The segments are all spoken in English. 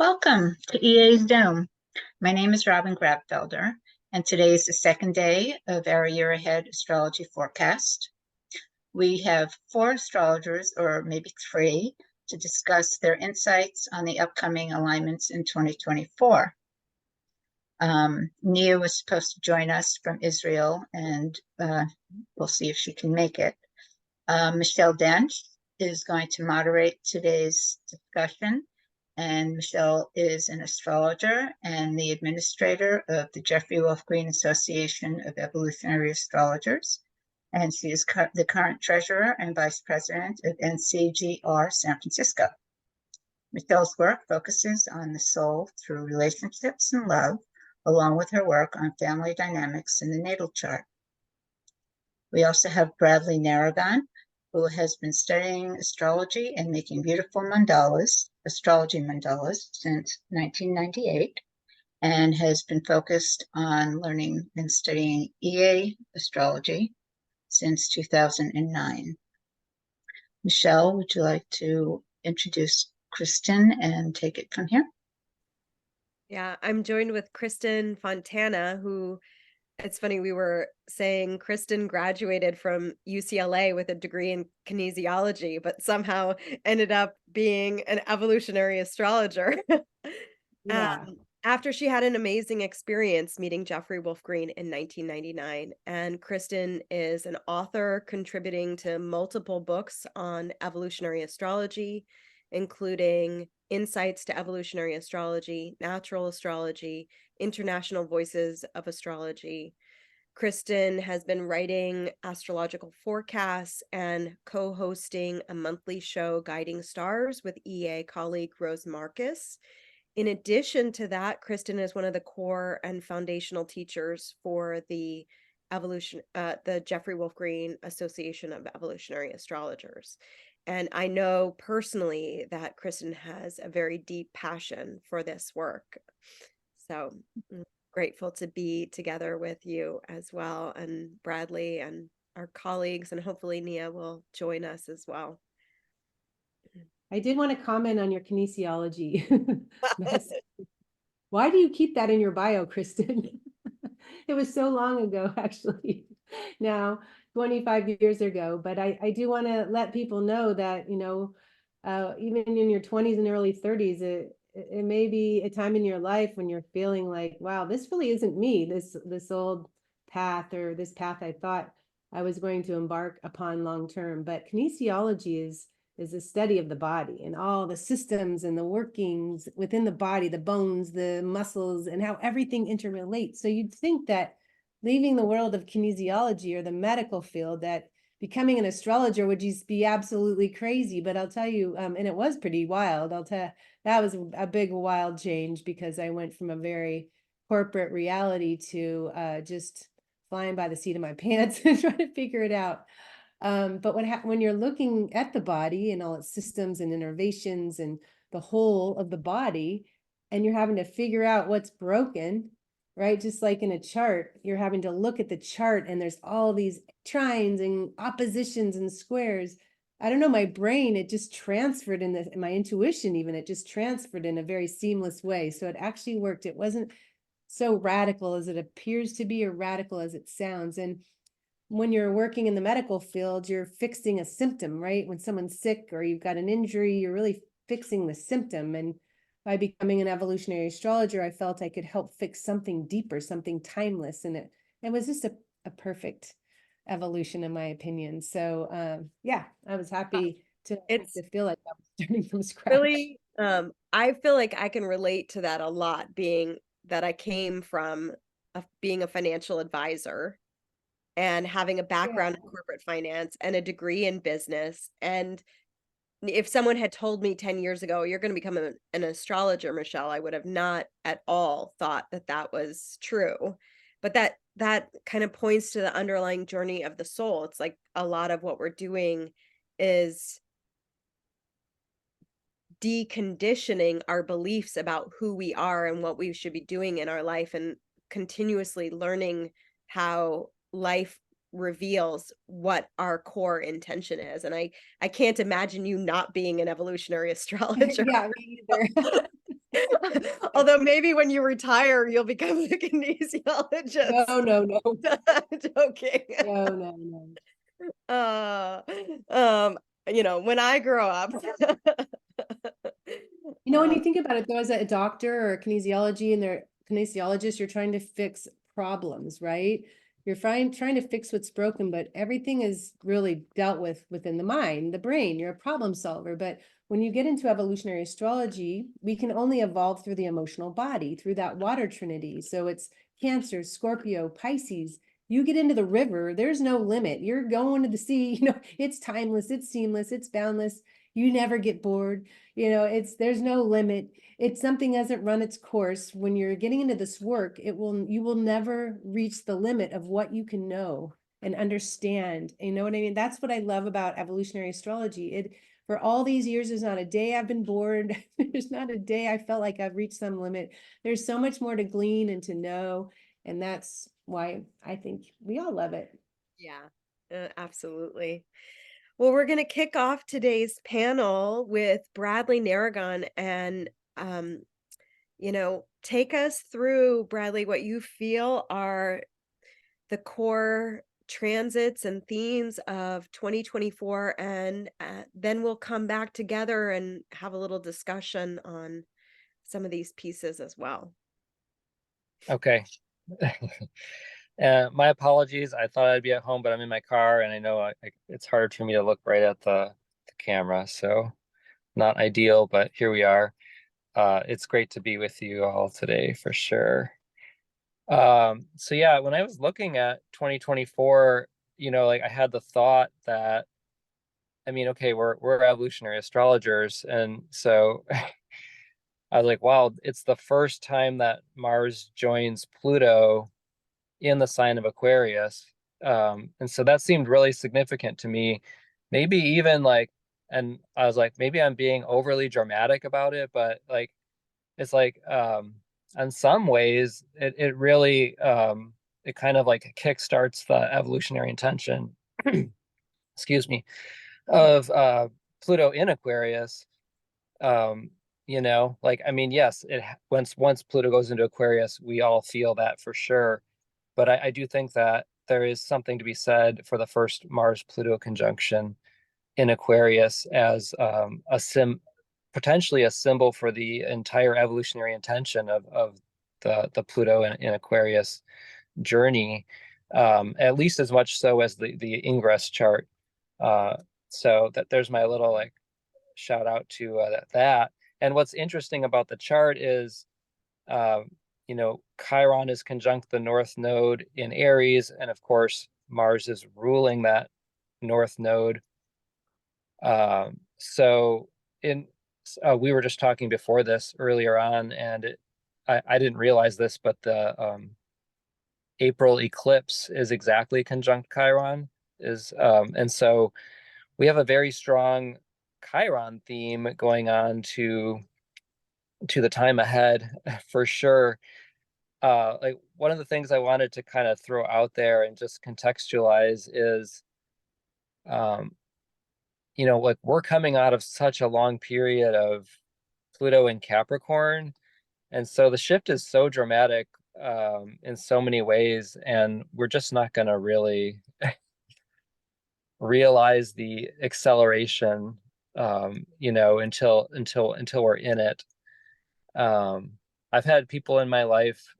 Welcome to EA's Dome. My name is Robin Grabfelder, and today is the second day of our Year Ahead astrology forecast. We have four astrologers, or maybe three, to discuss their insights on the upcoming alignments in 2024. Nia was supposed to join us from Israel, and we'll see if she can make it. Michelle Dench is going to moderate today's discussion. And Michelle is an astrologer and the administrator of the Jeffrey Wolf Green Association of Evolutionary Astrologers. And she is the current treasurer and vice president of NCGR San Francisco. Michelle's work focuses on the soul through relationships and love, along with her work on family dynamics in the natal chart. We also have Bradley Naragon, who has been studying astrology and making beautiful mandalas, astrology mandalas, since 1998, and has been focused on learning and studying EA astrology since 2009. Michelle, would you like to introduce Kristin and take it from here? Yeah, I'm joined with Kristin Fontana, who it's funny, we were saying Kristin graduated from UCLA with a degree in kinesiology, but somehow ended up being an evolutionary astrologer. Yeah. After she had an amazing experience meeting Jeffrey Wolf Green in 1999. And Kristin is an author contributing to multiple books on evolutionary astrology, including Insights to Evolutionary Astrology, Natural Astrology, International Voices of Astrology. Kristin has been writing astrological forecasts and co-hosting a monthly show, Guiding Stars, with EA colleague Rose Marcus. In addition to that, Kristin is one of the core and foundational teachers for the Jeffrey Wolf Green Association of Evolutionary Astrologers. And I know personally that Kristin has a very deep passion for this work. So I'm grateful to be together with you as well, and Bradley and our colleagues, and hopefully Nia will join us as well. I did want to comment on your kinesiology. Why do you keep that in your bio, Kristin? It was so long ago, actually. Now, 25 years ago. But I do want to let people know that, even in your 20s and early 30s, it may be a time in your life when you're feeling like, wow, this really isn't me, this old path, or this path I thought I was going to embark upon long term. But kinesiology is the study of the body and all the systems and the workings within the body, the bones, the muscles, and how everything interrelates. So you'd think that leaving the world of kinesiology or the medical field, that becoming an astrologer would just be absolutely crazy. But I'll tell you, and it was pretty wild. That was a big wild change, because I went from a very corporate reality to just flying by the seat of my pants and trying to figure it out. But when you're looking at the body and all its systems and innervations and the whole of the body, and you're having to figure out what's broken, right? Just like in a chart, you're having to look at the chart and there's all these trines and oppositions and squares. I don't know, my brain, it just transferred in my intuition, even, it just transferred in a very seamless way. So it actually worked. It wasn't so radical as it appears to be, or radical as it sounds. And when you're working in the medical field, you're fixing a symptom, right? When someone's sick or you've got an injury, you're really fixing the symptom. And by becoming an evolutionary astrologer, I felt I could help fix something deeper, something timeless. And it was just a perfect evolution, in my opinion. So yeah, I was happy to feel like I was starting from scratch. Really, I feel like I can relate to that a lot, being that I came from being a financial advisor and having a background in corporate finance and a degree in business. And if someone had told me 10 years ago, you're going to become an astrologer, Michelle, I would have not at all thought that was true. But that kind of points to the underlying journey of the soul. It's like a lot of what we're doing is deconditioning our beliefs about who we are and what we should be doing in our life, and continuously learning how life reveals what our core intention is. And I can't imagine you not being an evolutionary astrologer. Yeah, me either. Although maybe when you retire, you'll become a kinesiologist. No. Joking. No. Uh, um, when I grow up. When you think about it, though, as a doctor or a kinesiology and they're kinesiologist, you're trying to fix problems, right? You're trying to fix what's broken, but everything is really dealt with within the mind, the brain. You're a problem solver. But when you get into evolutionary astrology, we can only evolve through the emotional body, through that water trinity. So it's Cancer, Scorpio, Pisces. You get into the river, there's no limit. You're going to the sea, it's timeless, it's seamless, it's boundless. You never get bored. There's no limit. It's something hasn't run its course. When you're getting into this work, you will never reach the limit of what you can know and understand. You know what I mean? That's what I love about evolutionary astrology. For all these years, there's not a day I've been bored. There's not a day I felt like I've reached some limit. There's so much more to glean and to know. And that's why I think we all love it. Yeah, absolutely. Well, we're going to kick off today's panel with Bradley Naragon and, take us through, Bradley, what you feel are the core transits and themes of 2024. And then we'll come back together and have a little discussion on some of these pieces as well. Okay. My apologies. I thought I'd be at home, but I'm in my car, and I know it's hard for me to look right at the camera, so not ideal, but here we are. It's great to be with you all today for sure. So yeah, when I was looking at 2024, I had the thought that, okay, we're evolutionary astrologers, and so I was like, wow, it's the first time that Mars joins Pluto in the sign of Aquarius. And so that seemed really significant to me. Maybe even and I was like, maybe I'm being overly dramatic about it, but it's in some ways it really it kind of kickstarts the evolutionary intention, excuse me, of Pluto in Aquarius. Yes, once Pluto goes into Aquarius, we all feel that for sure. But I do think that there is something to be said for the first Mars-Pluto conjunction in Aquarius as potentially a symbol for the entire evolutionary intention of the Pluto in Aquarius journey, at least as much so as the ingress chart. So that there's my little shout out to that. And what's interesting about the chart is, Chiron is conjunct the North Node in Aries, and of course, Mars is ruling that North Node. We were just talking before this earlier on, and I didn't realize this, but the April eclipse is exactly conjunct Chiron, and so we have a very strong Chiron theme going on to the time ahead for sure. One of the things I wanted to kind of throw out there and just contextualize is, we're coming out of such a long period of Pluto in Capricorn, and so the shift is so dramatic in so many ways, and we're just not going to really realize the acceleration, until we're in it. I've had people in my life,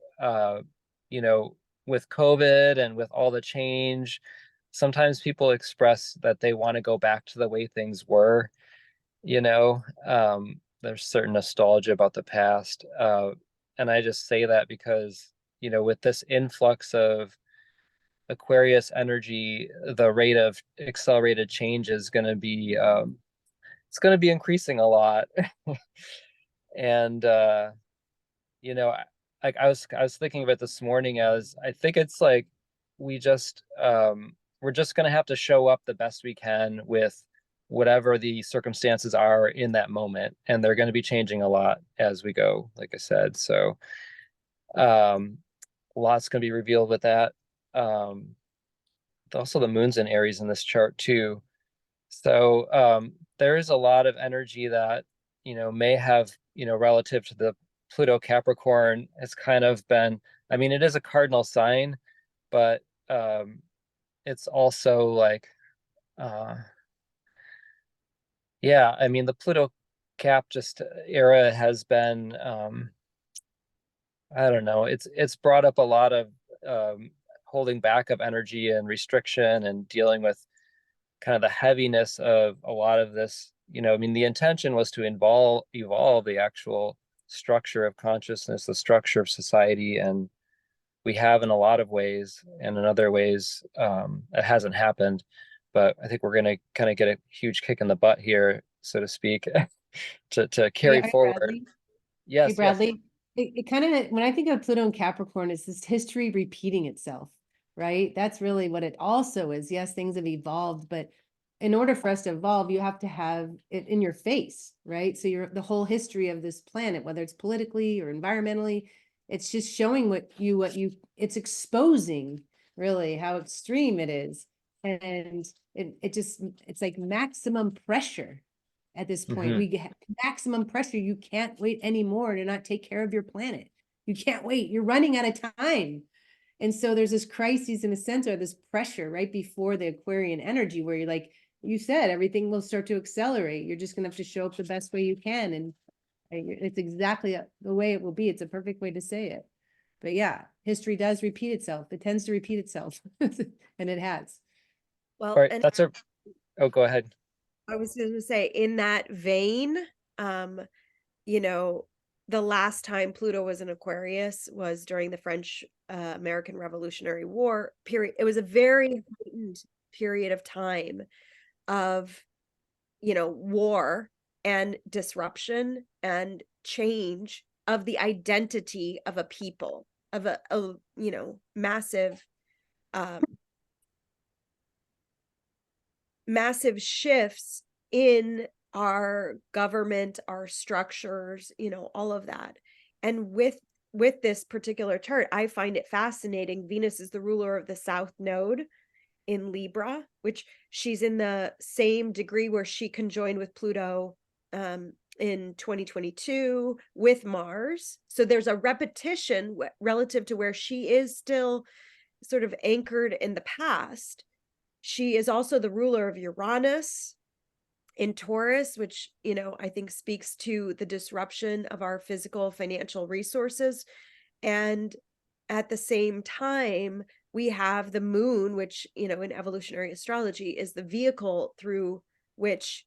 with COVID and with all the change, sometimes people express that they want to go back to the way things were. There's certain nostalgia about the past. And I just say that because, with this influx of Aquarius energy, the rate of accelerated change is going to be, it's going to be increasing a lot. And, I was thinking of it this morning as I think it's we're just going to have to show up the best we can with whatever the circumstances are in that moment, and they're going to be changing a lot as we go, like I said. So lots going to be revealed with that. Also the moon's in Aries in this chart too, so there is a lot of energy that may have relative to the Pluto Capricorn has kind of been, I mean, it is a cardinal sign, but it's also like, yeah, I mean, the Pluto Cap just era has been, I don't know, it's brought up a lot of holding back of energy and restriction and dealing with kind of the heaviness of a lot of this. I mean, the intention was to evolve the actual structure of consciousness, the structure of society, and we have in a lot of ways, and in other ways it hasn't happened. But I think we're going to kind of get a huge kick in the butt here, so to speak, to carry forward. Bradley? Yes, Hey, Bradley. It kind of, when I think of Pluto and Capricorn, it's this history repeating itself, right? That's really what it also is. Yes, things have evolved, but in order for us to evolve, you have to have it in your face, right? So the whole history of this planet, whether it's politically or environmentally, it's just showing it's exposing really how extreme it is. And it's like maximum pressure at this point. We get maximum pressure. You can't wait anymore to not take care of your planet. You can't wait. You're running out of time. And so there's this crisis in the center, this pressure right before the Aquarian energy, where you're like, you said, everything will start to accelerate. You're just going to have to show up the best way you can. And it's exactly the way it will be. It's a perfect way to say it. But yeah, history does repeat itself. It tends to repeat itself. And it has. Well, all right, and oh, go ahead. I was going to say, in that vein, the last time Pluto was in Aquarius was during the French American Revolutionary War period. It was a very heightened period of time of, war and disruption and change of the identity of a people, of a massive massive shifts in our government, our structures, all of that. And with this particular chart, I find it fascinating. Venus is the ruler of the South Node in Libra, which she's in the same degree where she conjoined with Pluto in 2022 with Mars. So there's a repetition relative to where she is still sort of anchored in the past. She is also the ruler of Uranus in Taurus, which, I think speaks to the disruption of our physical financial resources. And at the same time, we have the moon, which, in evolutionary astrology is the vehicle through which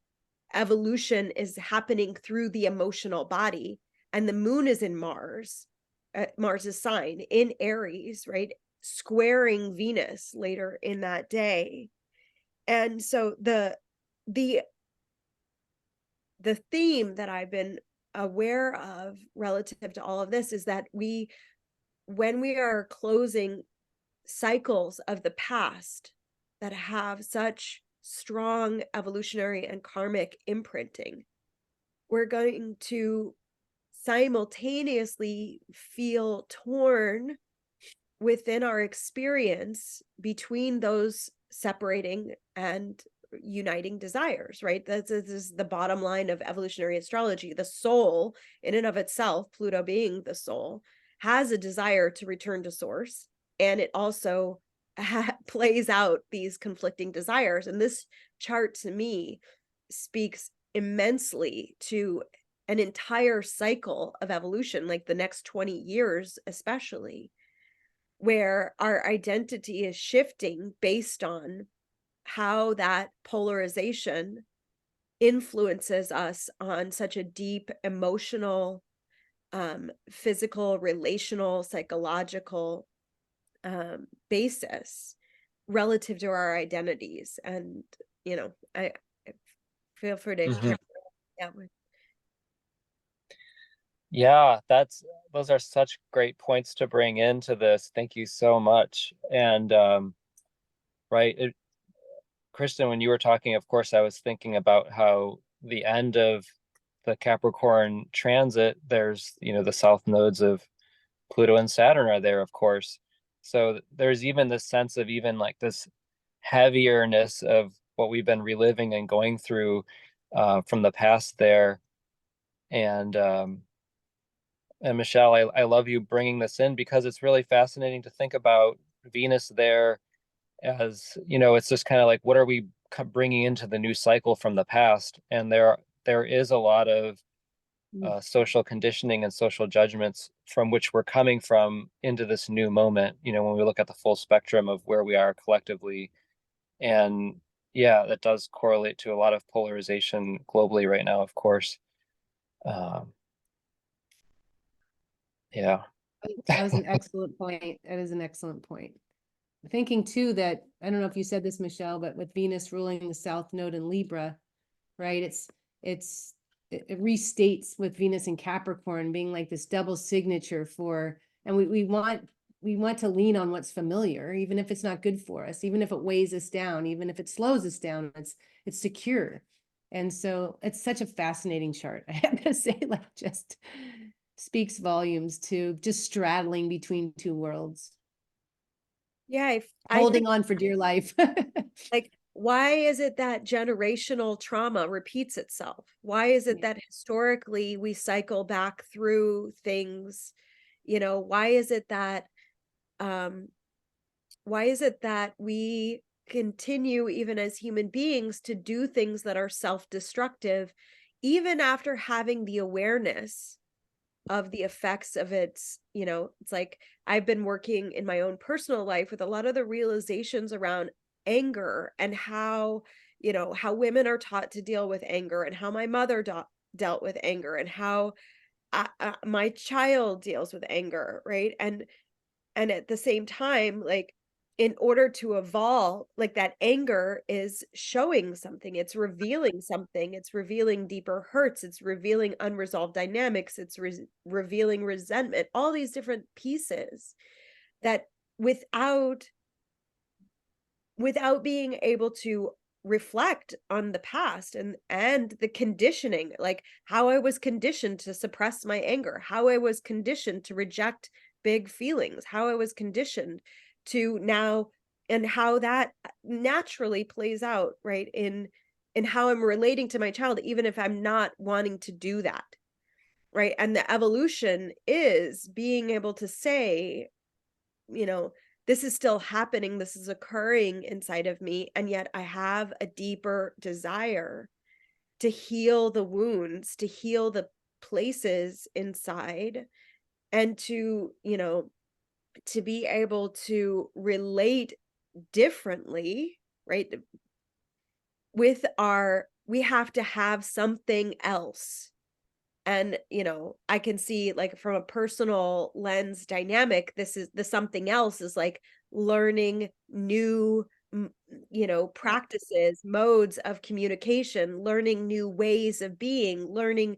evolution is happening through the emotional body. And the moon is in Mars's sign in Aries, right? Squaring Venus later in that day. And so the theme that I've been aware of relative to all of this is that when we are closing cycles of the past that have such strong evolutionary and karmic imprinting, we're going to simultaneously feel torn within our experience between those separating and uniting desires, right? This is the bottom line of evolutionary astrology. The soul, in and of itself, Pluto being the soul, has a desire to return to source, and it also plays out these conflicting desires. And this chart, to me, speaks immensely to an entire cycle of evolution, like the next 20 years especially, where our identity is shifting based on how that polarization influences us on such a deep emotional, physical, relational, psychological basis relative to our identities. And, I feel free to Yeah, those are such great points to bring into this. Thank you so much. And right, Kristin, when you were talking, of course, I was thinking about how the end of the Capricorn transit, there's, the south nodes of Pluto and Saturn are there, of course. So there's even this sense of even like this heavierness of what we've been reliving and going through from the past there. And And Michelle, I love you bringing this in because it's really fascinating to think about Venus there as, it's just kind of like, what are we bringing into the new cycle from the past? And there is a lot of social conditioning and social judgments from which we're coming from into this new moment, when we look at the full spectrum of where we are collectively. And yeah, that does correlate to a lot of polarization globally right now, of course. Yeah. That was an excellent point. That is an excellent point. Thinking too that, I don't know if you said this, Michelle, but with Venus ruling the South Node in Libra, right? It restates with Venus in Capricorn being like this double signature for, and we want to lean on what's familiar, even if it's not good for us, even if it weighs us down, even if it slows us down, it's secure. And so it's such a fascinating chart. I have to say, like, just speaks volumes to just straddling between two worlds. Yeah, Holding on for dear life. like, why is it that generational trauma repeats itself? We historically we cycle back through things? Why is it that we continue, even as human beings, to do things that are self-destructive, even after having the awareness of the effects of it's like I've been working in my own personal life with a lot of the realizations around anger and how women are taught to deal with anger, and how my mother dealt with anger, and how my child deals with anger, right? And at the same time, like, in order to evolve, like, that anger is showing something, it's revealing something, it's revealing deeper hurts, it's revealing unresolved dynamics, it's revealing resentment, all these different pieces that without being able to reflect on the past and the conditioning, like how I was conditioned to suppress my anger, how I was conditioned to reject big feelings, how I was conditioned to now, and how that naturally plays out, right, in how I'm relating to my child, even if I'm not wanting to do that, right? And the evolution is being able to say, this is still happening, this is occurring inside of me, and yet I have a deeper desire to heal the wounds, to heal the places inside, and to be able to relate differently, right? We have to have something else. And, I can see, like, from a personal lens dynamic, the something else is like learning new, practices, modes of communication, learning new ways of being, learning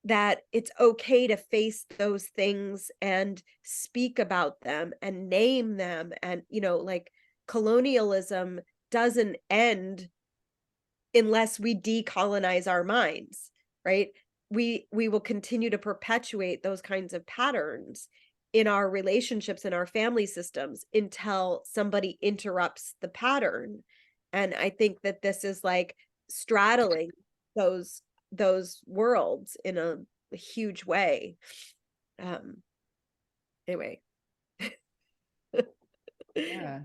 that it's okay to face those things and speak about them and name them. And, like, colonialism doesn't end unless we decolonize our minds, right? We will continue to perpetuate those kinds of patterns in our relationships, in our family systems, until somebody interrupts the pattern. And I think that this is like straddling those worlds in a huge way. Anyway. Yeah.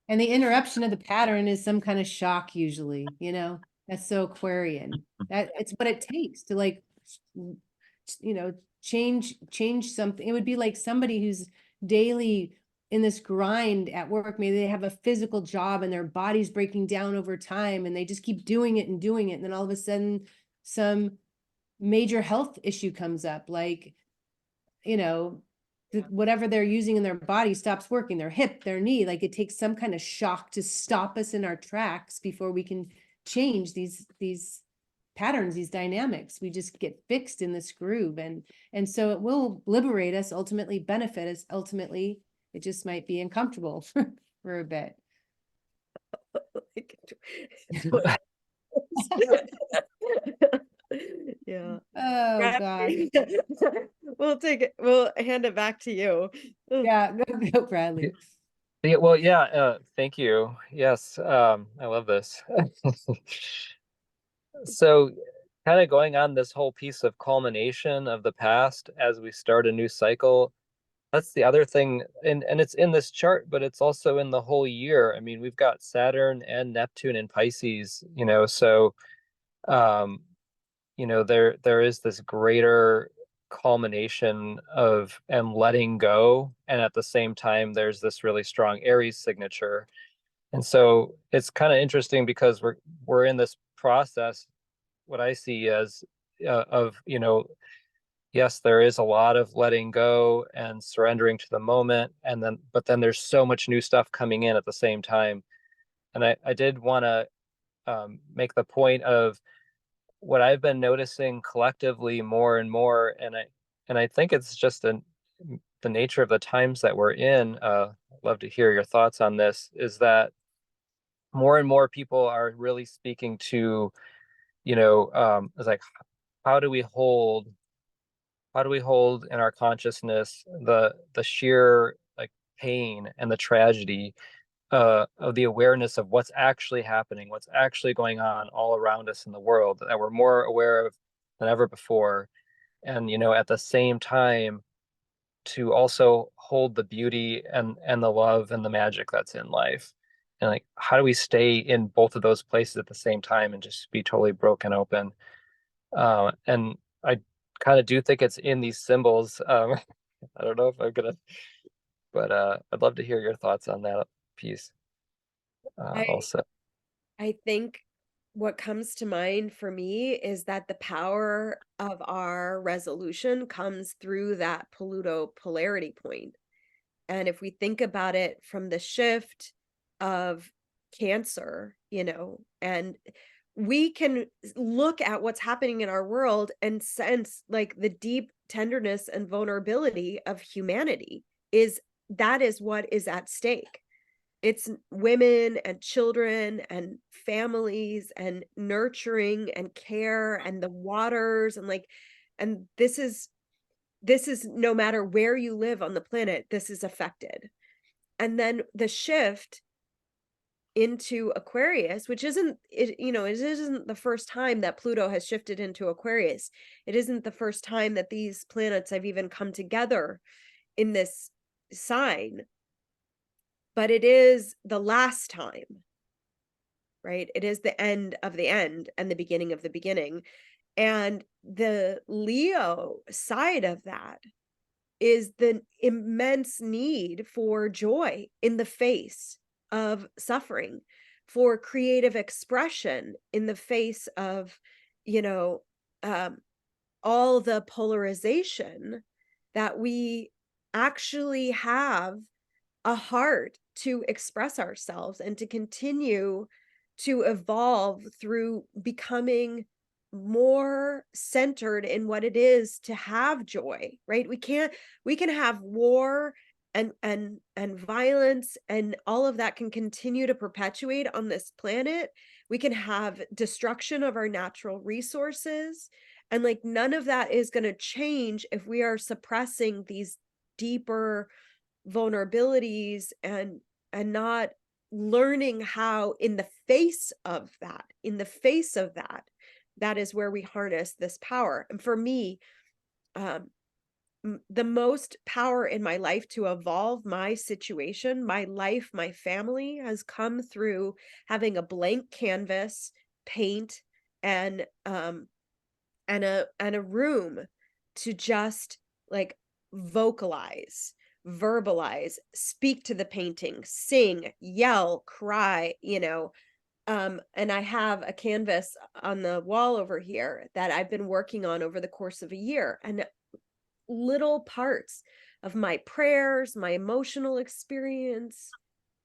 And the interruption of the pattern is some kind of shock usually, that's so Aquarian. That it's what it takes to, like, change something. It would be like somebody who's daily in this grind at work. Maybe they have a physical job and their body's breaking down over time, and they just keep doing it and doing it. And then all of a sudden some major health issue comes up, like, whatever they're using in their body stops working, their hip, their knee. Like, it takes some kind of shock to stop us in our tracks before we can change these patterns, these dynamics. We just get fixed in this groove, and so it will liberate us, ultimately benefit us. Ultimately, it just might be uncomfortable for a bit. Yeah. Oh God. We'll hand it back to you. Yeah, go Bradley. Yeah, well, yeah, thank you. Yes, I love this. So kind of going on this whole piece of culmination of the past as we start a new cycle. That's the other thing, and it's in this chart, but it's also in the whole year. I mean, we've got Saturn and Neptune in Pisces, so there is this greater culmination of and letting go, and at the same time there's this really strong Aries signature. And so it's kind of interesting because we're in this process, what I see as of yes, there is a lot of letting go and surrendering to the moment, but then there's so much new stuff coming in at the same time. And I did want to make the point of what I've been noticing collectively more and more, and I think it's just the nature of the times that we're in. I'd love to hear your thoughts on this. Is that more and more people are really speaking to, it's like, how do we hold in our consciousness the sheer like pain and the tragedy of the awareness of what's actually happening, what's actually going on all around us in the world that we're more aware of than ever before. And, at the same time, to also hold the beauty and the love and the magic that's in life. And like, how do we stay in both of those places at the same time and just be totally broken open? And I kind of do think it's in these symbols. I don't know if I'm gonna, but I'd love to hear your thoughts on that piece also. I think what comes to mind for me is that the power of our resolution comes through that Pluto polarity point. And if we think about it from the shift of Cancer, and we can look at what's happening in our world and sense like the deep tenderness and vulnerability of humanity that is what is at stake. It's women and children and families and nurturing and care and the waters and this is no matter where you live on the planet, this is affected. And then the shift into Aquarius, which isn't it, it isn't the first time that Pluto has shifted into Aquarius. It isn't the first time that these planets have even come together in this sign, but it is the last time, right? It is the end of the end and the beginning of the beginning. And the Leo side of that is the immense need for joy in the face of suffering, for creative expression in the face of, all the polarization, that we actually have a heart to express ourselves and to continue to evolve through becoming more centered in what it is to have joy, right? We can have war and violence, and all of that can continue to perpetuate on this planet. We can have destruction of our natural resources, and like none of that is going to change if we are suppressing these deeper vulnerabilities and not learning how in the face of that that is where we harness this power. And for me, the most power in my life to evolve my situation, my life, my family has come through having a blank canvas, paint, and a room to just like verbalize, speak to the painting, sing, yell, cry, and I have a canvas on the wall over here that I've been working on over the course of a year, and little parts of my prayers, my emotional experience,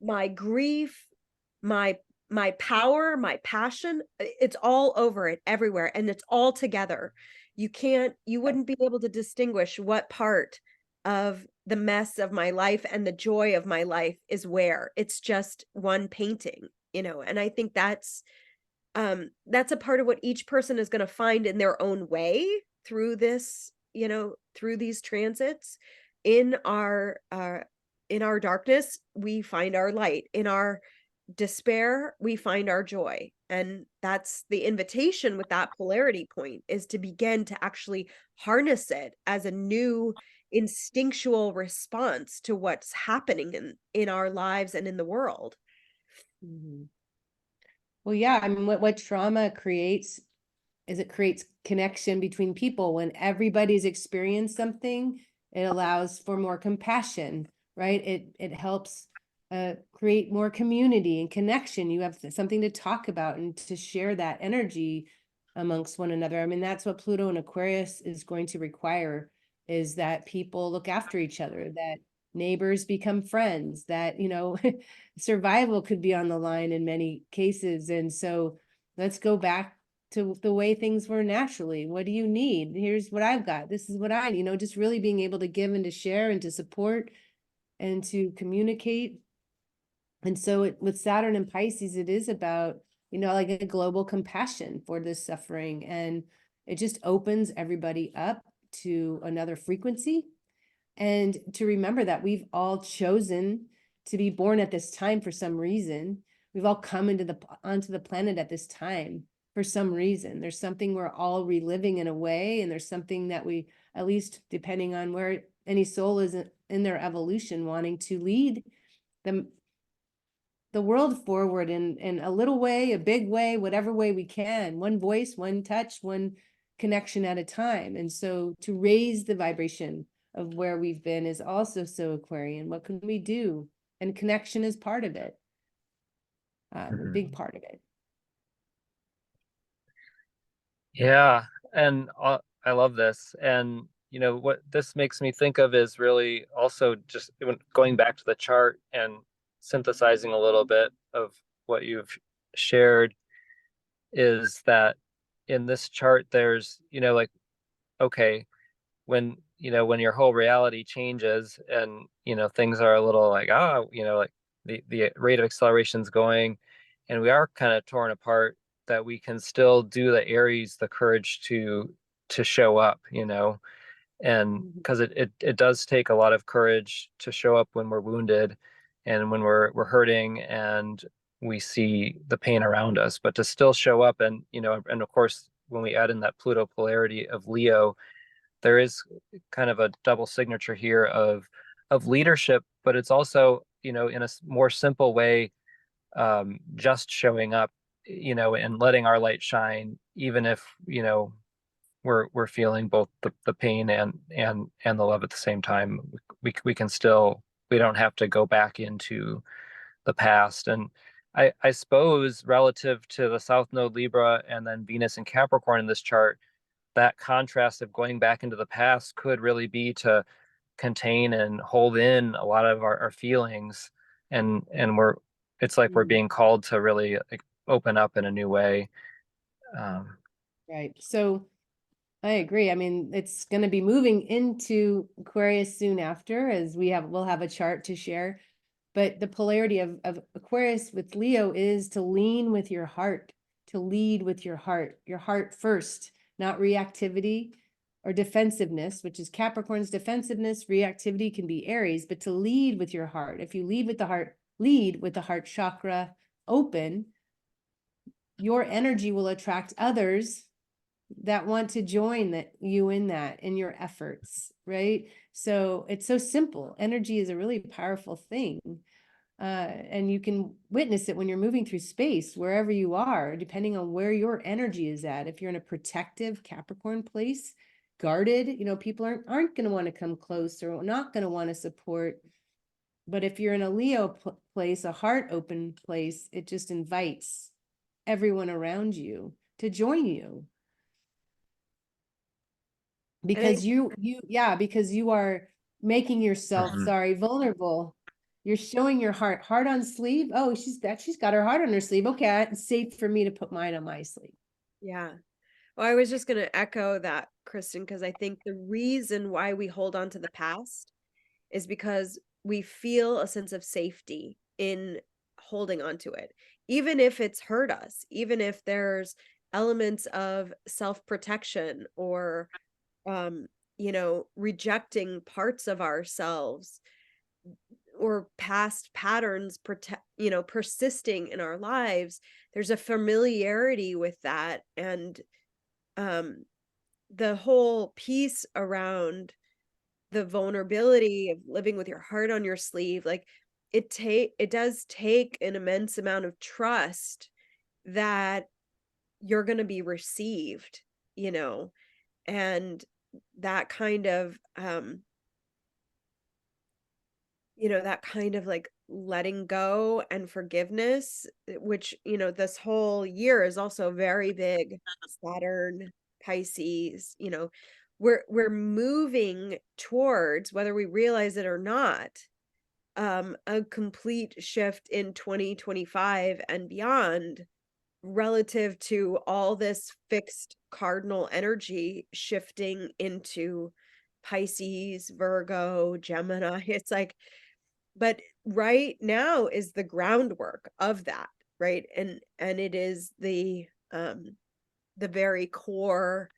my grief, my power, my passion, it's all over it everywhere, and it's all together. You wouldn't be able to distinguish what part of the mess of my life and the joy of my life is where. It's just one painting, and I think that's a part of what each person is going to find in their own way through this, through these transits. In our darkness, we find our light. In our despair, we find our joy. And that's the invitation with that polarity point, is to begin to actually harness it as a new instinctual response to what's happening in our lives and in the world. Mhm. Well, yeah, I mean, what trauma creates is it creates connection between people. When everybody's experienced something, it allows for more compassion, right? It helps create more community and connection. You have something to talk about and to share that energy amongst one another. I mean, that's what Pluto and Aquarius is going to require, is that people look after each other, that neighbors become friends, that, you know, survival could be on the line in many cases. And so let's go back to the way things were naturally. What do you need? Here's what I've got. This is what I, you know, just really being able to give and to share and to support and to communicate. And so with Saturn and Pisces, it is about, you know, like a global compassion for this suffering. And it just opens everybody up to another frequency. And to remember that we've all chosen to be born at this time for some reason. We've all come onto the planet at this time for some reason. There's something we're all reliving in a way, and there's something that we, at least depending on where any soul is in their evolution, wanting to lead them, the world forward in a little way, a big way, whatever way we can, one voice, one touch, one connection at a time. And so to raise the vibration of where we've been is also so Aquarian. What can we do? And connection is part of it, a big part of it. Yeah, and I love this. And you know what this makes me think of is really also just going back to the chart and synthesizing a little bit of what you've shared, is that in this chart there's, you know, like, okay, when, you know, when your whole reality changes and, you know, things are a little like, you know, like the rate of acceleration is going and we are kind of torn apart, that we can still do the Aries the courage to show up, you know. And because it does take a lot of courage to show up when we're wounded and when we're hurting and we see the pain around us, but to still show up. And, you know, and of course when we add in that Pluto polarity of Leo, there is kind of a double signature here of leadership, but it's also, you know, in a more simple way, just showing up, you know, and letting our light shine, even if, you know, we're feeling both the pain and the love at the same time. We can still, we don't have to go back into the past. And I suppose relative to the South Node Libra and then Venus and Capricorn in this chart, that contrast of going back into the past could really be to contain and hold in a lot of our feelings. And it's like we're being called to really like open up in a new way. Right. So I agree. I mean, it's going to be moving into Aquarius soon after, as we'll have a chart to share. But the polarity of Aquarius with Leo is to lean with your heart, to lead with your heart first, not reactivity or defensiveness, which is Capricorn's defensiveness. Reactivity can be Aries, but to lead with your heart. If you lead with the heart chakra open, your energy will attract others that want to join you in your efforts, right? So it's so simple. Energy is a really powerful thing. And you can witness it when you're moving through space, wherever you are, depending on where your energy is at. If you're in a protective Capricorn place, guarded, you know, people aren't going to want to come close or not going to want to support. But if you're in a Leo place, a heart open place, it just invites everyone around you to join you. Because because you are making yourself, vulnerable. You're showing your heart on sleeve. Oh, she's got her heart on her sleeve. Okay, it's safe for me to put mine on my sleeve. Yeah. Well, I was just going to echo that, Kristin, because I think the reason why we hold on to the past is because we feel a sense of safety in holding on to it, even if it's hurt us, even if there's elements of self-protection or you know, rejecting parts of ourselves. or past patterns persisting in our lives, there's a familiarity with that. And the whole piece around the vulnerability of living with your heart on your sleeve, like it does take an immense amount of trust that you're going to be received, and that kind of that kind of like letting go and forgiveness, which, this whole year is also very big. Saturn, Pisces, we're moving towards, whether we realize it or not, a complete shift in 2025 and beyond, relative to all this fixed cardinal energy shifting into Pisces, Virgo, Gemini. It's like, but right now is the groundwork of that, right? And it is the very core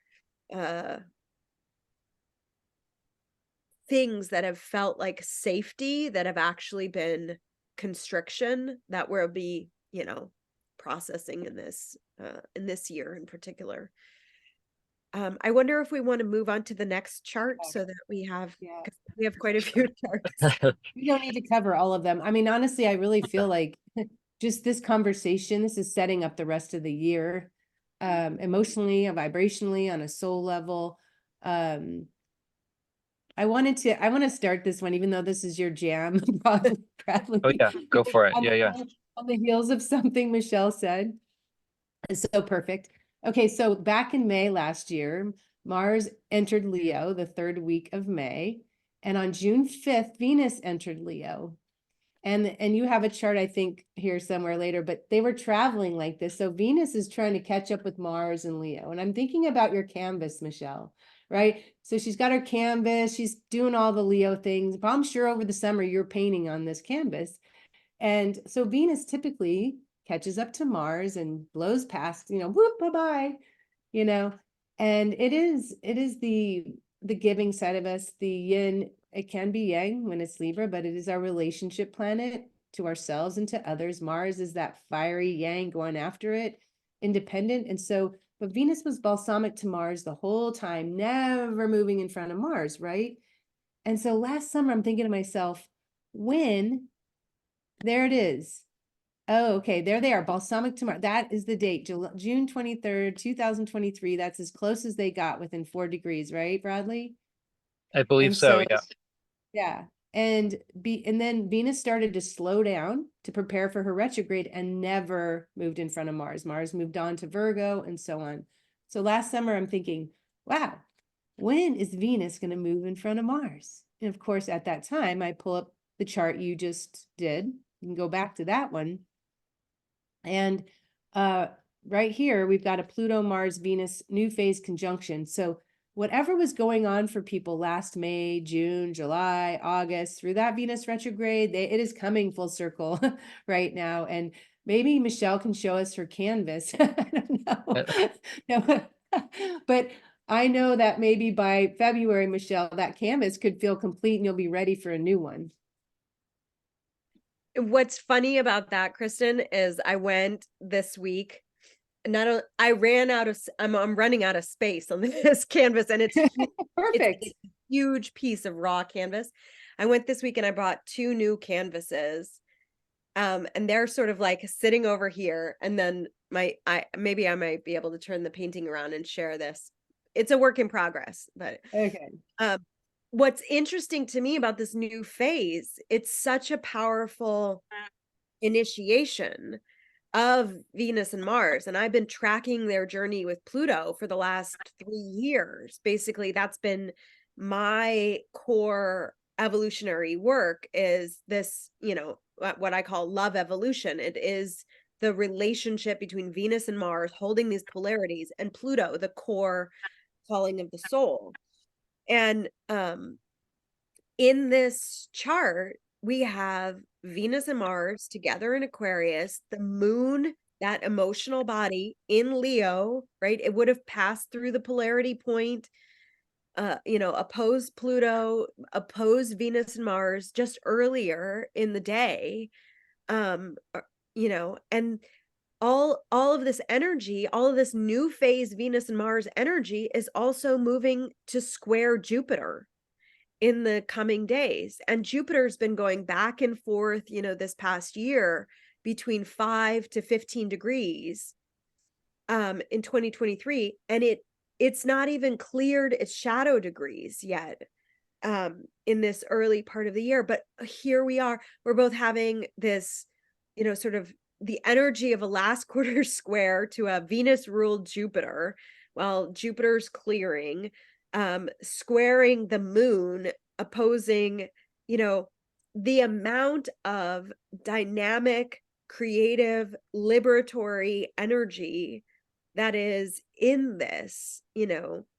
things that have felt like safety that have actually been constriction that we'll be, processing in this year in particular. I wonder if we want to move on to the next chart so that we have quite a few charts. We don't need to cover all of them. I mean, honestly, I really feel like just this conversation, this is setting up the rest of the year, emotionally and vibrationally on a soul level. I want to start this one, even though this is your jam, probably. Oh yeah, go for it. On the- Yeah. On the heels of something Michelle said. It's so perfect. Okay, so back in May last year, Mars entered Leo the third week of May, and on June 5th, Venus entered Leo. And you have a chart, I think, here somewhere later, but they were traveling like this. So Venus is trying to catch up with Mars and Leo. And I'm thinking about your canvas, Michelle, right? So she's got her canvas, she's doing all the Leo things. But I'm sure over the summer you're painting on this canvas. And so Venus typically catches up to Mars and blows past, whoop, bye-bye, and it is the giving side of us, the yin. It can be yang when it's Libra, but it is our relationship planet to ourselves and to others. Mars is that fiery yang going after it, independent. And so, but Venus was balsamic to Mars the whole time, never moving in front of Mars, right? And so last summer, I'm thinking to myself, there it is. Oh, okay. There they are. Balsamic to Mars. That is the date. June 23rd, 2023. That's as close as they got within 4 degrees, right, Bradley? I believe And so, yeah. Yeah. And then Venus started to slow down to prepare for her retrograde and never moved in front of Mars. Mars moved on to Virgo and so on. So last summer, I'm thinking, wow, when is Venus going to move in front of Mars? And of course, at that time, I pull up the chart you just did. You can go back to that one. And right here, we've got a Pluto, Mars, Venus new phase conjunction. So whatever was going on for people last May, June, July, August, through that Venus retrograde, it is coming full circle right now. And maybe Michelle can show us her canvas. I don't know. No, but I know that maybe by February, Michelle, that canvas could feel complete and you'll be ready for a new one. What's funny about that, Kristin, is I went this week and I'm running out of space on this canvas, and it's perfect. It's a huge piece of raw canvas. I went this week and I bought 2 new canvases. And they're sort of like sitting over here, and then maybe I might be able to turn the painting around and share this. It's a work in progress, but okay. What's interesting to me about this new phase, it's such a powerful initiation of Venus and Mars. And I've been tracking their journey with Pluto for the last 3 years. Basically, that's been my core evolutionary work, is this, what I call love evolution. It is the relationship between Venus and Mars holding these polarities, and Pluto, the core calling of the soul. And in this chart, we have Venus and Mars together in Aquarius, the moon, that emotional body, in Leo, right? It would have passed through the polarity point opposed Pluto, opposed Venus and Mars just earlier in the day. And all of this energy, all of this new phase Venus and Mars energy is also moving to square Jupiter in the coming days. And Jupiter's been going back and forth, this past year between 5 to 15 degrees in 2023, and it's not even cleared its shadow degrees yet in this early part of the year. But here we are, we're both having this, sort of the energy of a last quarter square to a Venus ruled Jupiter, while Jupiter's clearing, squaring the moon, opposing, the amount of dynamic, creative, liberatory energy that is in this,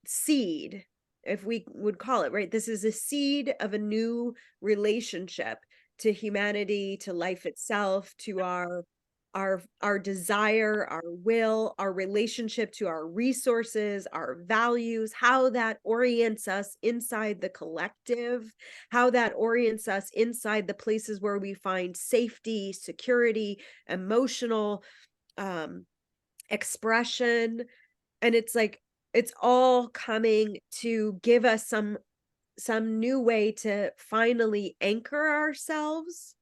seed, if we would call it, right? This is a seed of a new relationship to humanity, to life itself, to our desire, our will, our relationship to our resources, our values, how that orients us inside the collective, how that orients us inside the places where we find safety, security, emotional expression. And it's like, it's all coming to give us some new way to finally anchor ourselves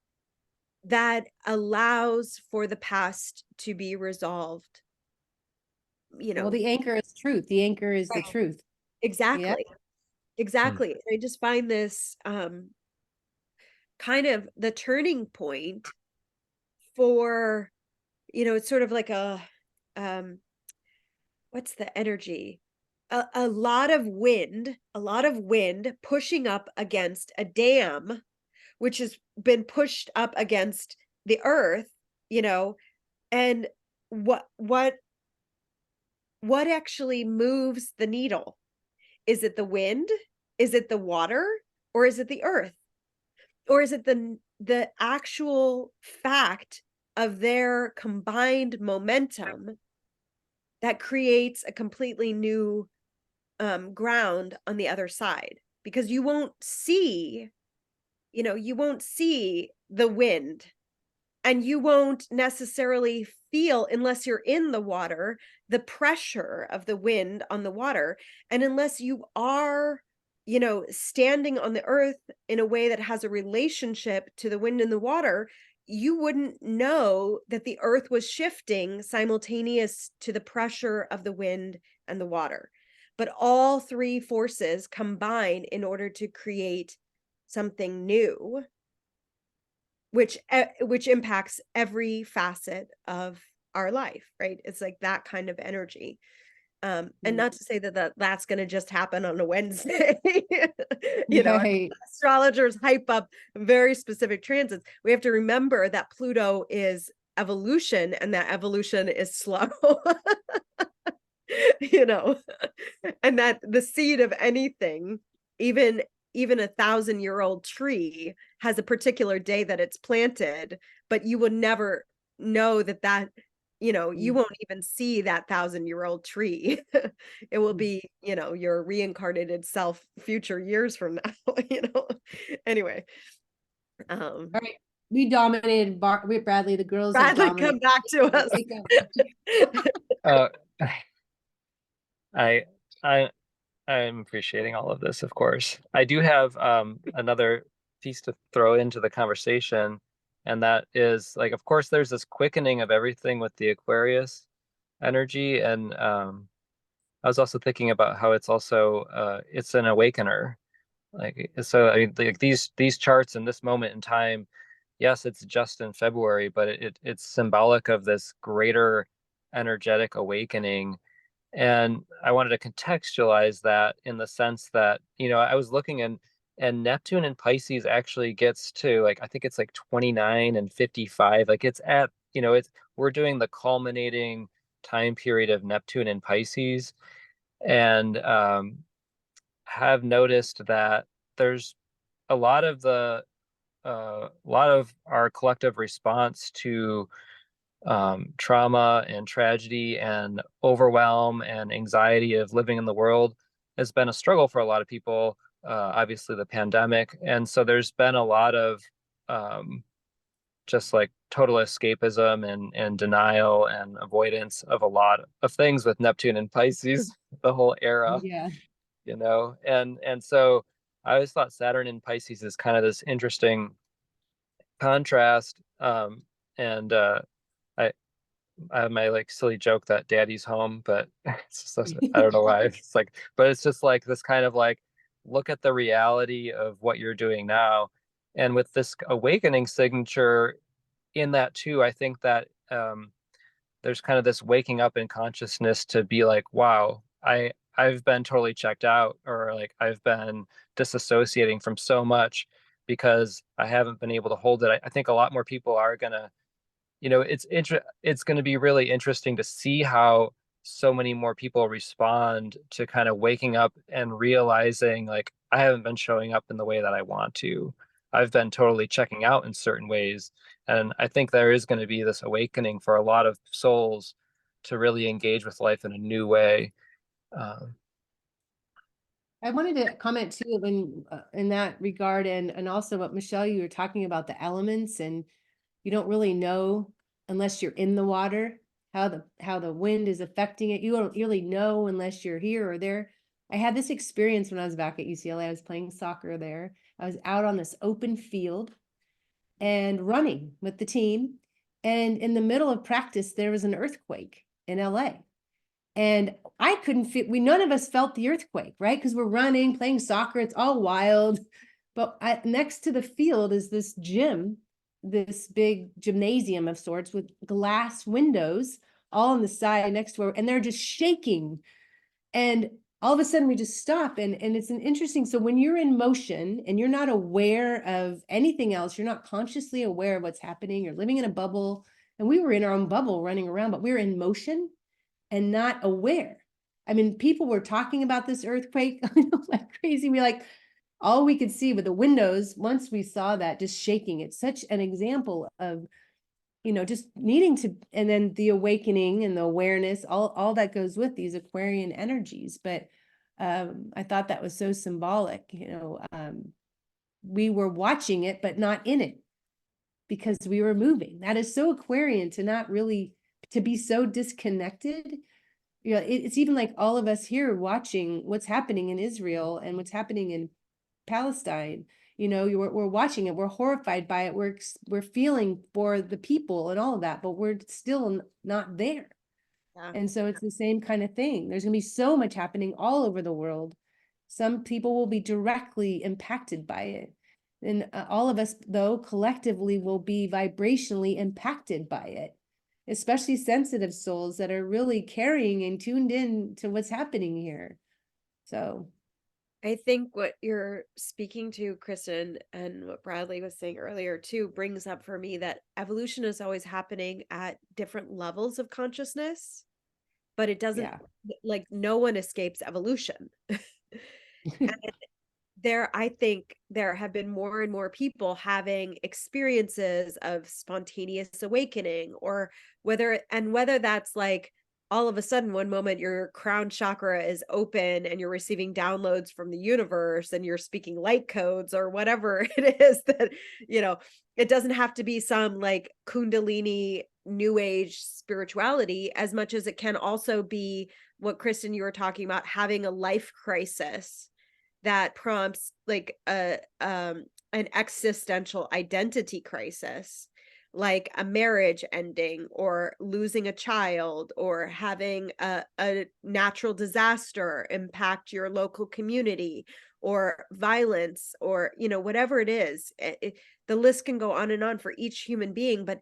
that allows for the past to be resolved. Well, the anchor is truth. The anchor is the Right. truth. Exactly. Exactly. I just find this kind of the turning point for, it's sort of like a what's the energy? A lot of wind pushing up against a dam, which has been pushed up against the earth, and what actually moves the needle? Is it the wind? Is it the water? Or is it the earth? Or is it the actual fact of their combined momentum that creates a completely new ground on the other side? Because you won't see the wind, and you won't necessarily feel, unless you're in the water, the pressure of the wind on the water. And unless you are, standing on the earth in a way that has a relationship to the wind and the water, you wouldn't know that the earth was shifting simultaneous to the pressure of the wind and the water. But all three forces combine in order to create something new, which impacts every facet of our life, right? It's like that kind of energy. And not to say that's going to just happen on a Wednesday. Right. Astrologers hype up very specific transits. We have to remember that Pluto is evolution, and that evolution is slow. And that the seed of anything, even a 1,000-year-old tree, has a particular day that it's planted, but you will never know that you won't even see that 1,000-year-old tree. It will be, your reincarnated self future years from now. Anyway. All right. We dominated with Bradley. The girls have Bradley, come back to us. I'm appreciating all of this, of course. I do have another piece to throw into the conversation, and that is, like, of course, there's this quickening of everything with the Aquarius energy, and I was also thinking about how it's also it's an awakener. Like, so I mean, like these charts in this moment in time, yes, it's just in February, but it's symbolic of this greater energetic awakening. And I wanted to contextualize that in the sense that, I was looking, and Neptune in Pisces actually gets to, like, I think it's like 29 and 55. Like, it's at, we're doing the culminating time period of Neptune in Pisces. And have noticed that there's a lot of our collective response to trauma and tragedy and overwhelm and anxiety of living in the world has been a struggle for a lot of people, obviously the pandemic. And so there's been a lot of just like total escapism and denial and avoidance of a lot of things with Neptune and Pisces, the whole era, Yeah. and so I always thought Saturn in Pisces is kind of this interesting contrast. And I I have my like silly joke that daddy's home, but it's just, I don't know why. It's like, but it's just like this kind of like, look at the reality of what you're doing now. And with this awakening signature in that too, I think that there's kind of this waking up in consciousness to be like, wow, I've been totally checked out, or like I've been disassociating from so much because I haven't been able to hold it. I think a lot more people are gonna, it's going to be really interesting to see how so many more people respond to kind of waking up and realizing like, I haven't been showing up in the way that I want to. I've been totally checking out in certain ways. And I think there is going to be this awakening for a lot of souls to really engage with life in a new way. I wanted to comment too in that regard, and also what Michelle, you were talking about the elements, and you don't really know unless you're in the water how the wind is affecting it. You don't really know unless you're here or there. I had this experience when I was back at UCLA. I was playing soccer there. I was out on this open field and running with the team, and in the middle of practice there was an earthquake in LA. And I couldn't feel, none of us felt the earthquake, right? Because we're running, playing soccer, it's all wild. But next to the field is this gym, this big gymnasium of sorts with glass windows all on the side next to it, and they're just shaking. And all of a sudden we just stop. And it's an interesting, so when you're in motion and you're not aware of anything else, you're not consciously aware of what's happening, you're living in a bubble. And we were in our own bubble running around, but we were in motion and not aware. I mean, people were talking about this earthquake like crazy. All we could see with the windows, once we saw that just shaking, it's such an example of, just needing to, and then the awakening and the awareness, all that goes with these Aquarian energies. But I thought that was so symbolic, we were watching it, but not in it because we were moving. That is so Aquarian to not really, to be so disconnected. It's even like all of us here watching what's happening in Israel and what's happening in Palestine. We're watching it, we're horrified by it, we're feeling for the people and all of that, but we're still not there. Yeah. And so it's the same kind of thing. There's gonna be so much happening all over the world. Some people will be directly impacted by it. And all of us, though, collectively will be vibrationally impacted by it, especially sensitive souls that are really carrying and tuned in to what's happening here. So I think what you're speaking to, Kristin, and what Bradley was saying earlier too, brings up for me that evolution is always happening at different levels of consciousness, but it doesn't, like, no one escapes evolution. And I think there have been more and more people having experiences of spontaneous awakening, or whether that's like all of a sudden one moment your crown chakra is open and you're receiving downloads from the universe and you're speaking light codes or whatever it is that, it doesn't have to be some like Kundalini new age spirituality as much as it can also be what, Kristin, you were talking about, having a life crisis that prompts like an existential identity crisis, like a marriage ending or losing a child or having a natural disaster impact your local community or violence or, whatever it is. The list can go on and on for each human being, but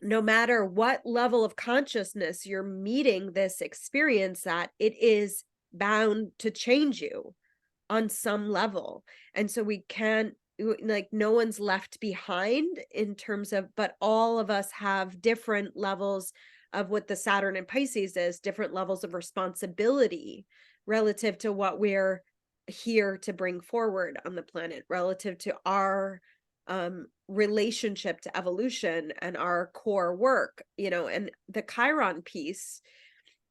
no matter what level of consciousness you're meeting this experience at, it is bound to change you on some level. And so we can't, like, no one's left behind in terms of, but all of us have different levels of what the Saturn and Pisces is, different levels of responsibility relative to what we're here to bring forward on the planet, relative to our relationship to evolution and our core work, and the Chiron piece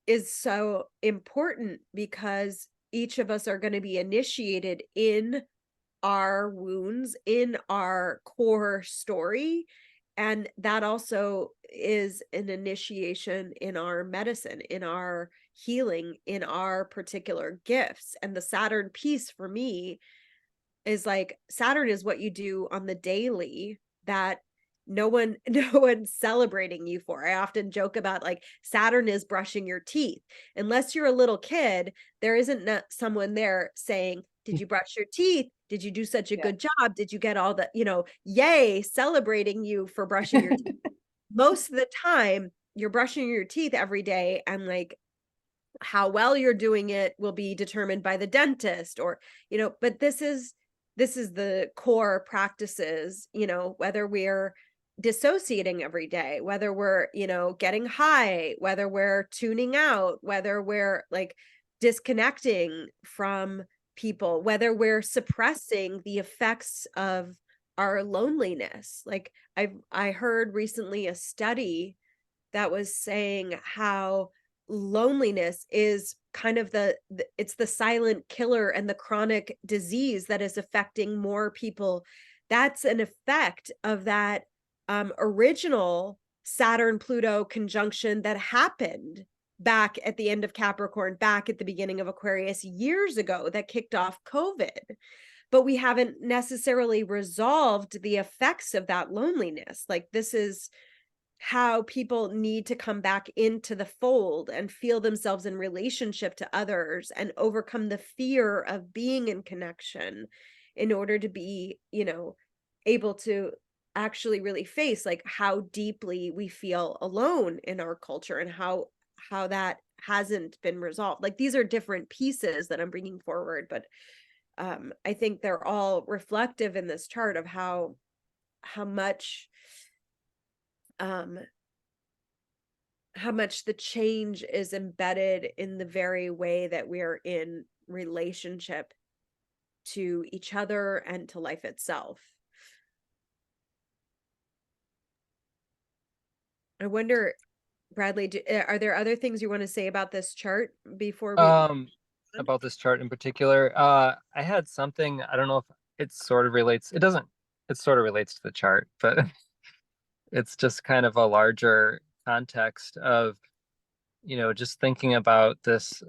is so important because each of us are going to be initiated in our wounds, in our core story. And that also is an initiation in our medicine, in our healing, in our particular gifts. And the Saturn piece for me is like, Saturn is what you do on the daily that no one's celebrating you for. I often joke about, like, Saturn is brushing your teeth. Unless you're a little kid, there isn't someone there saying, did you brush your teeth? Did you do such a good job? Did you get all the, yay, celebrating you for brushing your teeth. Most of the time you're brushing your teeth every day, and like, how well you're doing it will be determined by the dentist, or, but this is the core practices, whether we're dissociating every day, whether we're, getting high, whether we're tuning out, whether we're like disconnecting from people, whether we're suppressing the effects of our loneliness. Like, I heard recently a study that was saying how loneliness is kind of it's the silent killer and the chronic disease that is affecting more people. That's an effect of that original Saturn Pluto conjunction that happened back at the end of Capricorn, back at the beginning of Aquarius years ago, that kicked off COVID. But we haven't necessarily resolved the effects of that loneliness. Like, this is how people need to come back into the fold and feel themselves in relationship to others and overcome the fear of being in connection in order to be, able to actually really face like how deeply we feel alone in our culture, and how that hasn't been resolved. Like, these are different pieces that I'm bringing forward, but I think they're all reflective in this chart of how much the change is embedded in the very way that we are in relationship to each other and to life itself. I wonder, Bradley, are there other things you want to say about this chart before we about this chart in particular? I had something, I don't know if it sort of relates. It sort of relates to the chart, but it's just kind of a larger context of, just thinking about this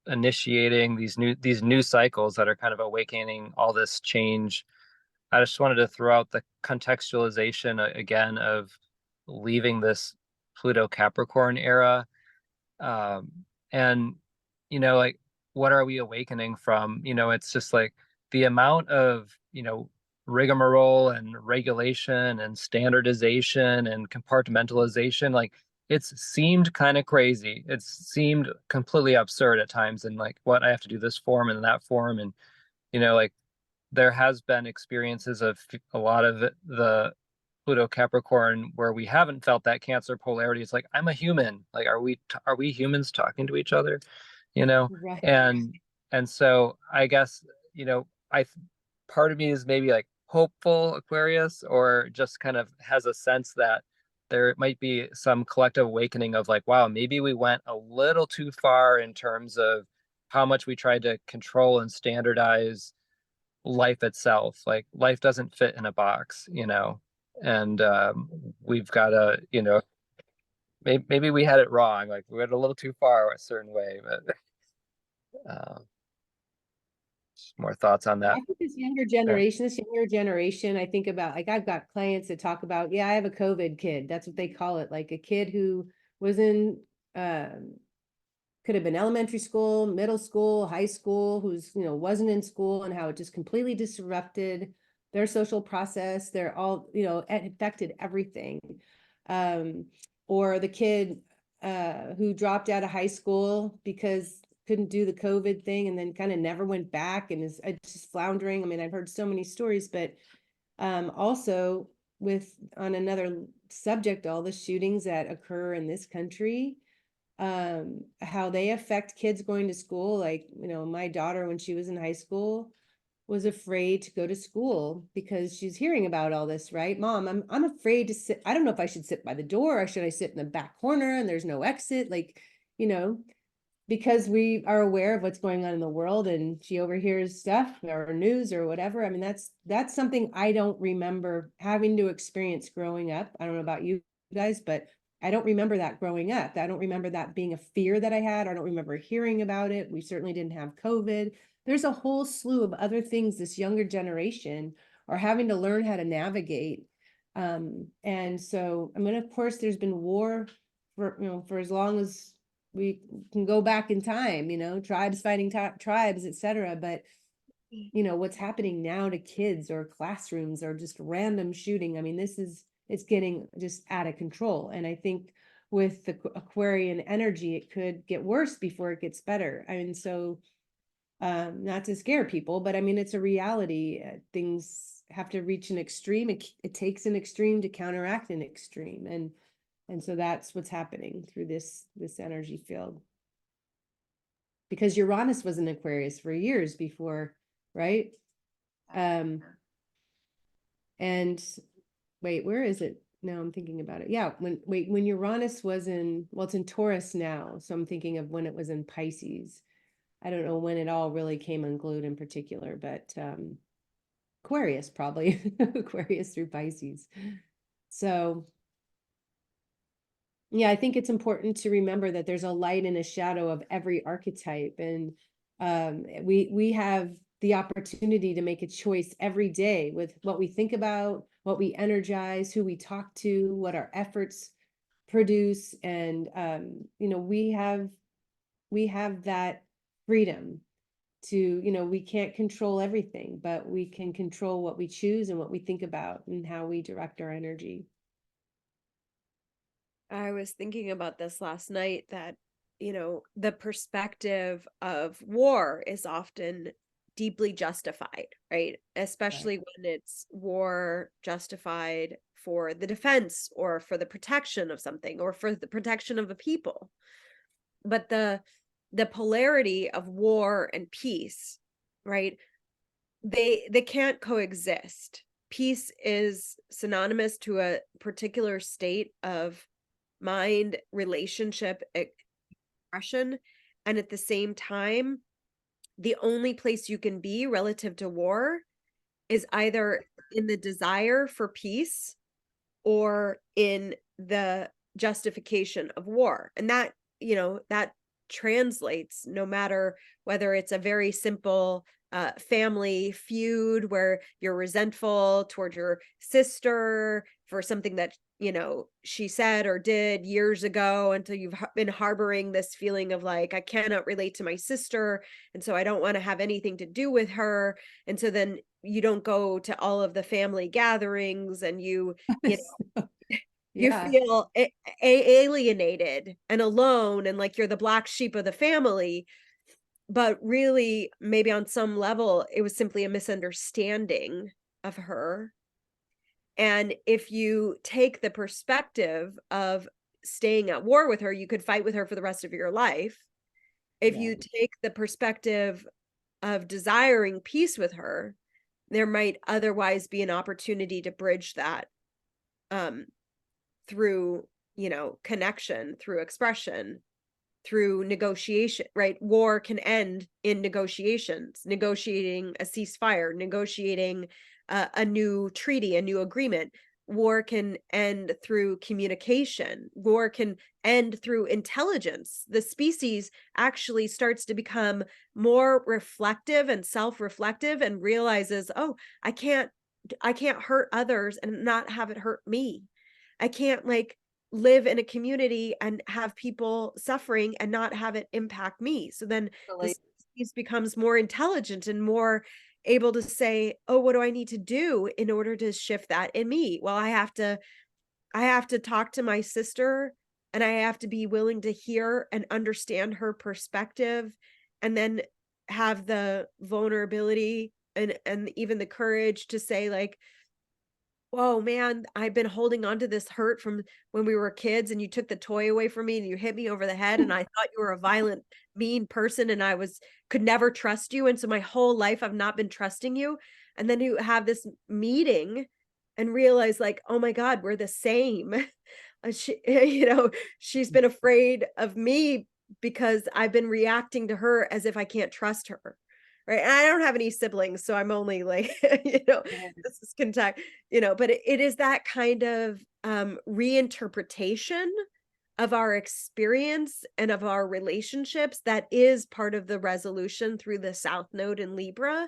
initiating these new cycles that are kind of awakening all this change. I just wanted to throw out the contextualization again of leaving this Pluto Capricorn era, and like, what are we awakening from? It's just like the amount of rigmarole and regulation and standardization and compartmentalization. Like, it's seemed kind of crazy. It's seemed completely absurd at times, and like, what, I have to do this form and that form, and like, there has been experiences of a lot of the Pluto Capricorn where we haven't felt that Cancer polarity. It's like, I'm a human. Like, are we humans talking to each other? Right. And so I guess, part of me is maybe like hopeful Aquarius, or just kind of has a sense that there might be some collective awakening of like, wow, maybe we went a little too far in terms of how much we tried to control and standardize life itself. Like, life doesn't fit in a box, and we've got to, maybe we had it wrong. Like, we went a little too far a certain way, but more thoughts on that. I think this younger generation, I think about, like, I've got clients that talk about, I have a COVID kid. That's what they call it. Like, a kid who was in, could have been elementary school, middle school, high school, who's, wasn't in school, and how it just completely disrupted their social process. They're all, it affected everything. Or the kid who dropped out of high school because couldn't do the COVID thing, and then kind of never went back, and is just floundering. I mean, I've heard so many stories, but also on another subject, all the shootings that occur in this country, how they affect kids going to school. Like, my daughter, when she was in high school, was afraid to go to school because she's hearing about all this, right? Mom, I'm afraid to sit. I don't know if I should sit by the door, or should I sit in the back corner and there's no exit? Like, because we are aware of what's going on in the world, and she overhears stuff or news or whatever. I mean, that's something I don't remember having to experience growing up. I don't know about you guys, but I don't remember that growing up. I don't remember that being a fear that I had. I don't remember hearing about it. We certainly didn't have COVID. There's a whole slew of other things this younger generation are having to learn how to navigate. And so, I mean, of course, there's been war for as long as we can go back in time, tribes fighting tribes, etc. But what's happening now to kids or classrooms or just random shooting, I mean, it's getting just out of control. And I think with the Aquarian energy, it could get worse before it gets better. I mean, so not to scare people, but I mean, it's a reality. Things have to reach an extreme. It takes an extreme to counteract an extreme. And so that's what's happening through this energy field. Because Uranus was in Aquarius for years before, right? And wait, where is it? Now I'm thinking about it. Yeah, when Uranus was it's in Taurus now. So I'm thinking of when it was in Pisces. I don't know when it all really came unglued in particular, but Aquarius probably, Aquarius through Pisces. So yeah, I think it's important to remember that there's a light and a shadow of every archetype. And we have the opportunity to make a choice every day with what we think about, what we energize, who we talk to, what our efforts produce. And, we have that freedom to, we can't control everything, but we can control what we choose and what we think about and how we direct our energy. I was thinking about this last night that, the perspective of war is often deeply justified, right? Especially when it's war justified for the defense or for the protection of something or for the protection of the people. But the polarity of war and peace, right? They can't coexist. Peace is synonymous to a particular state of mind, relationship, expression, and at the same time, the only place you can be relative to war is either in the desire for peace or in the justification of war. And that, that translates no matter whether it's a very simple family feud where you're resentful toward your sister for something that she said or did years ago, until you've been harboring this feeling of like, I cannot relate to my sister, and so I don't want to have anything to do with her, and so then you don't go to all of the family gatherings, and you Yeah. feel alienated and alone, and like you're the black sheep of the family. But really, maybe on some level, it was simply a misunderstanding of her. And if you take the perspective of staying at war with her, you could fight with her for the rest of your life. If you take the perspective of desiring peace with her, there might otherwise be an opportunity to bridge that through, connection, through expression, through negotiation, right? War can end in negotiations, negotiating a ceasefire, negotiating a new treaty, a new agreement. War can end through communication. War can end through intelligence. The species actually starts to become more reflective and self-reflective and realizes, oh, I can't hurt others and not have it hurt me. I can't live in a community and have people suffering and not have it impact me. So then the species becomes more intelligent and more able to say, oh, what do I need to do in order to shift that in me? Well, I have to talk to my sister, and I have to be willing to hear and understand her perspective, and then have the vulnerability and even the courage to say like, whoa, man, I've been holding on to this hurt from when we were kids, and you took the toy away from me and you hit me over the head, and I thought you were a violent, mean person, and I could never trust you. And so my whole life I've not been trusting you. And then you have this meeting and realize like, oh my God, we're the same. She's been afraid of me because I've been reacting to her as if I can't trust her. Right. And I don't have any siblings, so I'm only like, this is contact, but it is that kind of reinterpretation of our experience and of our relationships that is part of the resolution through the South Node in Libra.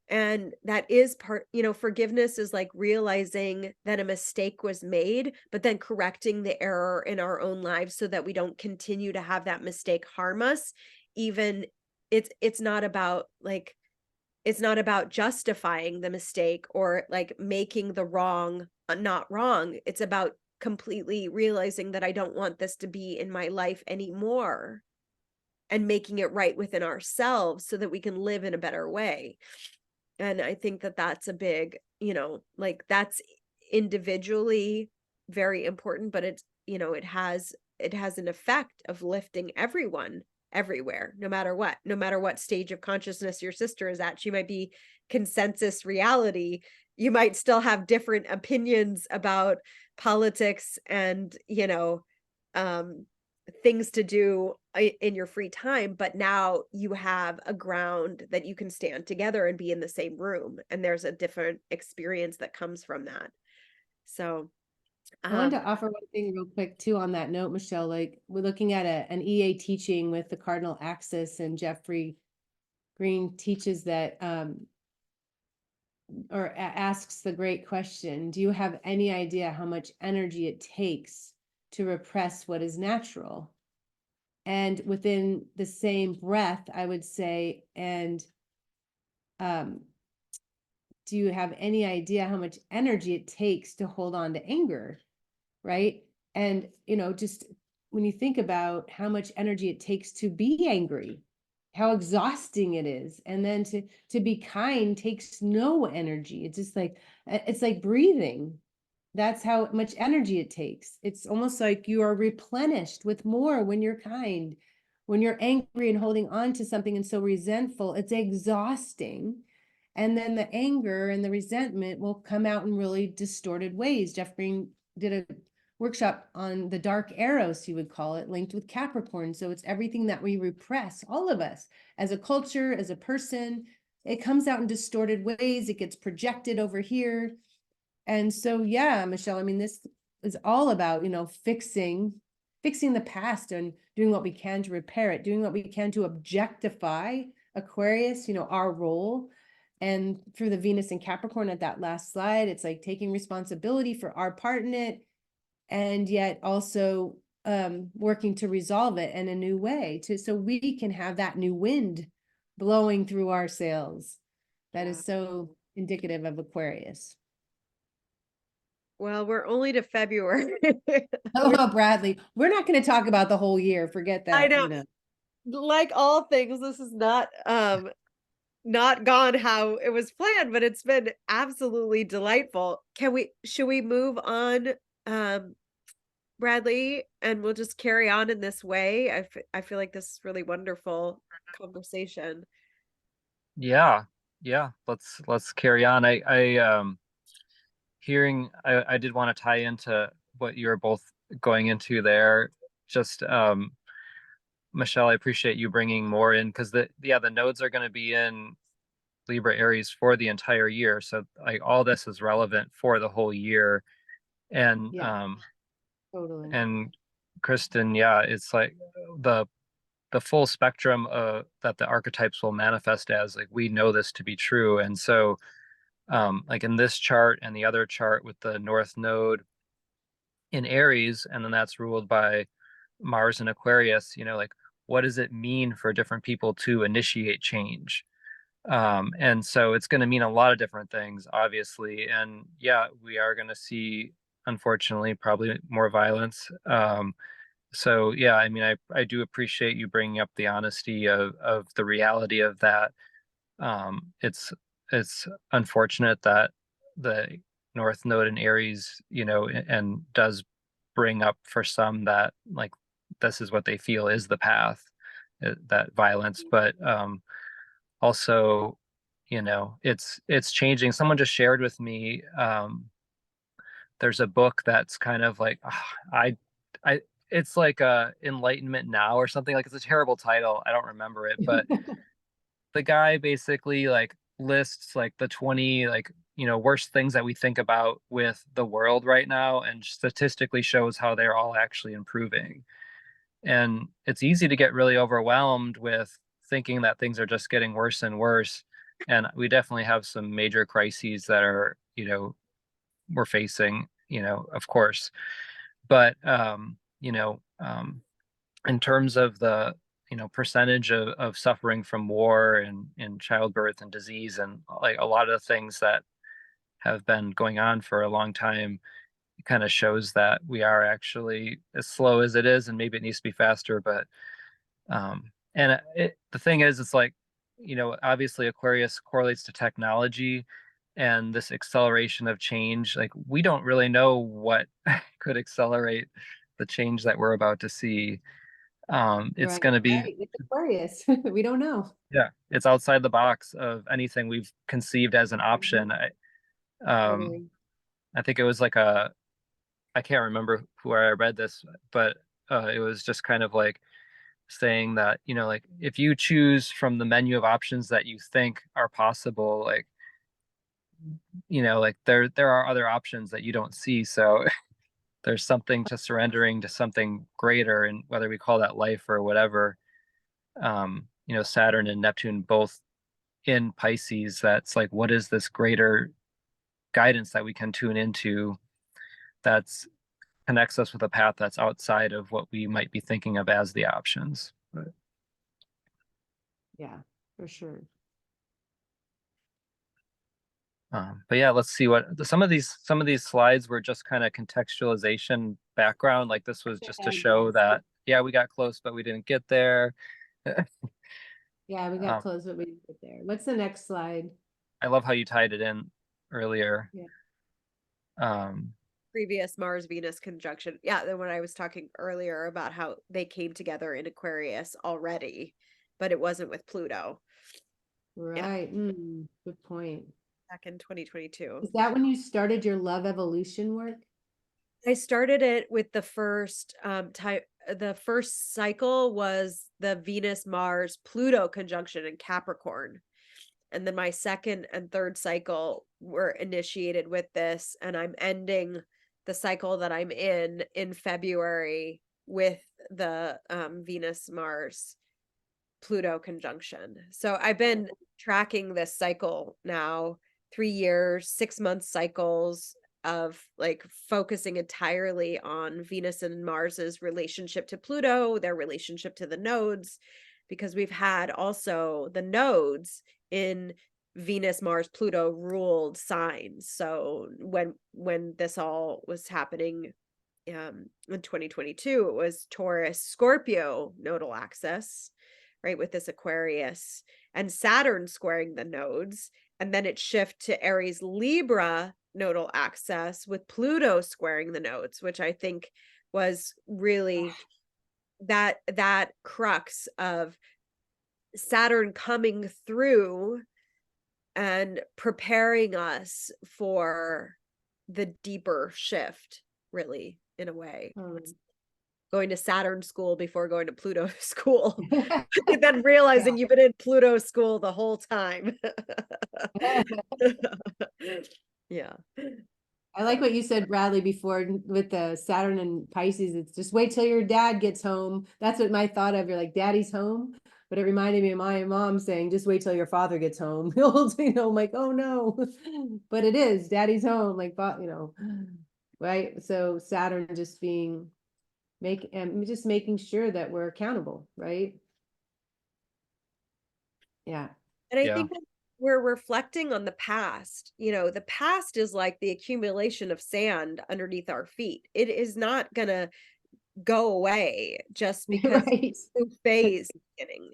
And that is part, forgiveness is like realizing that a mistake was made, but then correcting the error in our own lives so that we don't continue to have that mistake harm us. Even it's not about like, it's not about justifying the mistake or like making the wrong not wrong. It's about completely realizing that I don't want this to be in my life anymore and making it right within ourselves so that we can live in a better way. And I think that that's a big, like that's individually very important, but it's, it has an effect of lifting everyone everywhere, no matter what stage of consciousness your sister is at. She might be consensus reality. You might still have different opinions about politics and, things to do in your free time, but now you have a ground that you can stand together and be in the same room, and there's a different experience that comes from that. So I wanted to offer one thing real quick too on that note, Michelle. Like we're looking at an EA teaching with the cardinal axis, and Jeffrey Green teaches that asks the great question, do you have any idea how much energy it takes to repress what is natural? And within the same breath, I would say, and do you have any idea how much energy it takes to hold on to anger? Right. And, just when you think about how much energy it takes to be angry, how exhausting it is. And then to be kind takes no energy. It's like breathing. That's how much energy it takes. It's almost like you are replenished with more when you're kind. When you're angry and holding on to something and so resentful, it's exhausting. And then the anger and the resentment will come out in really distorted ways. Jeff Green did a workshop on the dark arrows, he would call it, linked with Capricorn. So it's everything that we repress, all of us, as a culture, as a person. It comes out in distorted ways. It gets projected over here. And so, yeah, Michelle, I mean, this is all about, fixing the past and doing what we can to repair it, doing what we can to objectify Aquarius, our role. And through the Venus and Capricorn at that last slide, it's like taking responsibility for our part in it, and yet also working to resolve it in a new way, so we can have that new wind blowing through our sails. That is so indicative of Aquarius. Well, we're only to February. Oh, Bradley, we're not going to talk about the whole year. Forget that. I know. Like all things, this is not gone how it was planned, but it's been absolutely delightful. Should we move on, Bradley, and we'll just carry on in this way? I feel like this is really wonderful conversation. Yeah. Let's carry on. I did want to tie into what you were both going into there. Just Michelle, I appreciate you bringing more in, because the nodes are going to be in Libra Aries for the entire year, so like all this is relevant for the whole year. And Totally. and Kristin, yeah, it's like the full spectrum that the archetypes will manifest as, like we know this to be true. And so like in this chart and the other chart with the North Node in Aries, and then that's ruled by Mars and Aquarius, like what does it mean for different people to initiate change? And so it's going to mean a lot of different things, obviously. And yeah, we are going to see, unfortunately, probably more violence. So yeah, I mean, I do appreciate you bringing up the honesty of the reality of that. It's unfortunate that the North Node in Aries, and does bring up for some that like this is what they feel is the path, that violence. But also, it's changing. Someone just shared with me, there's a book that's kind of like, I it's like Enlightenment Now or something. Like, it's a terrible title. I don't remember it, but the guy basically like lists like the 20 like, you know, worst things that we think about with the world right now, and statistically shows how they're all actually improving. And it's easy to get really overwhelmed with thinking that things are just getting worse and worse. And we definitely have some major crises that are, you know, we're facing, you know, of course. But in terms of the, you know, percentage of suffering from war and childbirth and disease and like a lot of the things that have been going on for a long time, it kind of shows that we are actually, as slow as it is, and maybe it needs to be faster, but the thing is, it's like, you know, obviously Aquarius correlates to technology and this acceleration of change. Like, we don't really know what could accelerate the change that we're about to see. It's Right, going to be, right. It's Aquarius. We don't know. yeah, it's outside the box of anything we've conceived as an option. Totally. I think it was like I can't remember where I read this, but it was just kind of like saying that, you know, like if you choose from the menu of options that you think are possible, like, you know, like there are other options that you don't see. So there's something to surrendering to something greater, and whether we call that life or whatever. You know, Saturn and Neptune both in Pisces, that's like, what is this greater guidance that we can tune into that's connects us with a path that's outside of what we might be thinking of as the options. Yeah, for sure. But yeah, let's see what some of these slides were just kind of contextualization background. Like, this was just to show that, yeah, we got close, but we didn't get there. Yeah, we got close, but we didn't get there. What's the next slide? I love how you tied it in earlier. Yeah. Previous Mars Venus conjunction. Yeah, then when I was talking earlier about how they came together in Aquarius already, but it wasn't with Pluto. Right. Good point. Back in 2022. Is that when you started your love evolution work? I started it with the first the first cycle was the Venus Mars Pluto conjunction in Capricorn. And then my second and third cycle were initiated with this, and I'm ending the cycle that I'm in February with the Venus Mars Pluto conjunction. So I've been tracking this cycle now 3 years, 6 month cycles of like focusing entirely on Venus and Mars's relationship to Pluto, their relationship to the nodes, because we've had also the nodes in Venus, Mars, Pluto ruled signs. So when this all was happening in 2022, it was Taurus, Scorpio nodal axis, right, with this Aquarius, and Saturn squaring the nodes, and then it shift to Aries, Libra nodal axis with Pluto squaring the nodes, which I think was really that crux of Saturn coming through and preparing us for the deeper shift, really, in a way. Going to Saturn school before going to Pluto school. And then realizing you've been in Pluto school the whole time. Yeah. I like what you said, Bradley, before with the Saturn and Pisces. It's just wait till your dad gets home. That's what my thought of. You're like, daddy's home. But it reminded me of my mom saying, just wait till your father gets home. You know, I'm like, oh no. But it is, daddy's home. Like, you know, right? So Saturn just just making sure that we're accountable, right? Yeah. And I think we're reflecting on the past. You know, the past is like the accumulation of sand underneath our feet. It is not gonna go away just because new phase is beginning.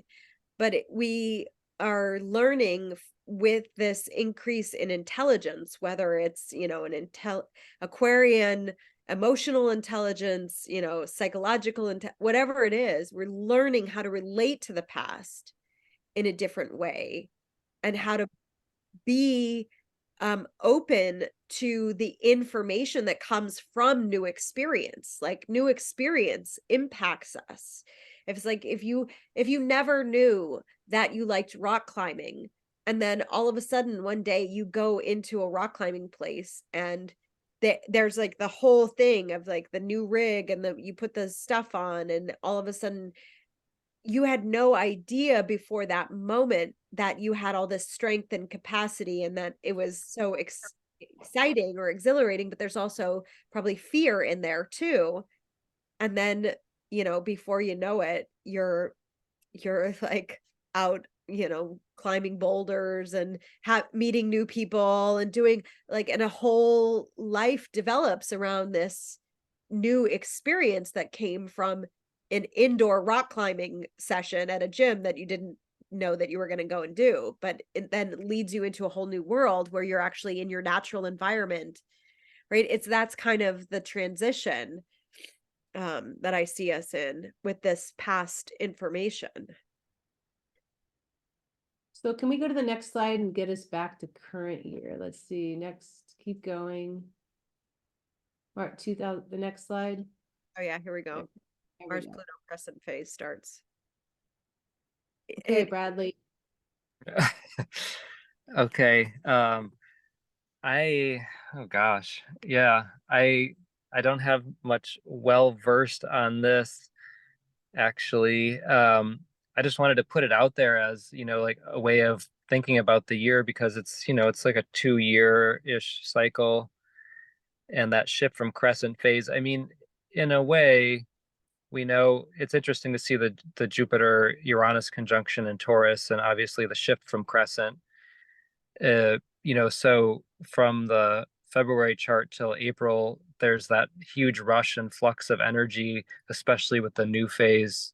But we are learning with this increase in intelligence, whether it's, you know, an Aquarian emotional intelligence, you know, psychological, whatever it is, we're learning how to relate to the past in a different way and how to be open to the information that comes from new experience. Like new experience impacts us. If it's like if you never knew that you liked rock climbing, and then all of a sudden one day you go into a rock climbing place and there's like the whole thing of like the new rig and you put the stuff on, and all of a sudden you had no idea before that moment that you had all this strength and capacity, and that it was so exciting or exhilarating, but there's also probably fear in there too. And then, before you know it, you're like out, climbing boulders and meeting new people and doing like, and a whole life develops around this new experience that came from an indoor rock climbing session at a gym that you didn't know that you were going to go and do, but it then leads you into a whole new world where you're actually in your natural environment, right? That's kind of the transition that I see us in with this past information. So can we go to the next slide and get us back to current year? Let's see, next, keep going. All right, 2000, the next slide. Oh yeah, here we go. There we Mars go. Pluto crescent phase starts. Okay, Bradley. Okay. Oh gosh. Yeah. I don't have much well versed on this actually. I just wanted to put it out there as, like a way of thinking about the year, because it's like a 2-year-ish cycle, and that shift from crescent phase. I mean, in a way, we know it's interesting to see the Jupiter Uranus conjunction in Taurus, and obviously the shift from crescent. So from the February chart till April, there's that huge rush and flux of energy, especially with the new phase,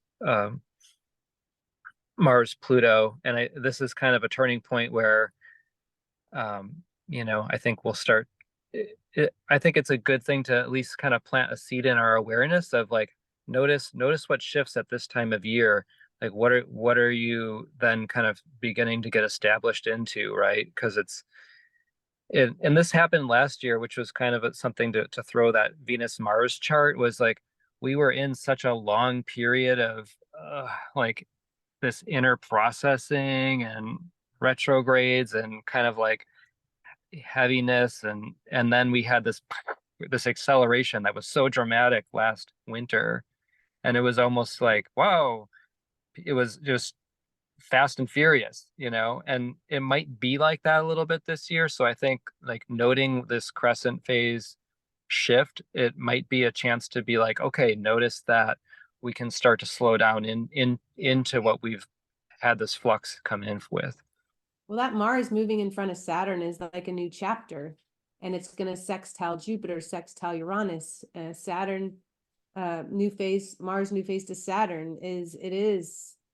Mars Pluto. And this is kind of a turning point where, I think we'll start. I think it's a good thing to at least kind of plant a seed in our awareness of like, notice what shifts at this time of year. Like what are you then kind of beginning to get established into, right? Because and this happened last year, which was kind of something to throw that Venus Mars chart, was like we were in such a long period of like this inner processing and retrogrades and kind of like heaviness, and then we had this acceleration that was so dramatic last winter, and it was almost like, wow, it was just fast and furious, and it might be like that a little bit this year. So I think like noting this crescent phase shift, it might be a chance to be like, okay, notice that we can start to slow down into what we've had this flux come in with. Well, that Mars moving in front of Saturn is like a new chapter, and it's going to sextile Jupiter, sextile Uranus. Saturn, new phase, Mars new phase to Saturn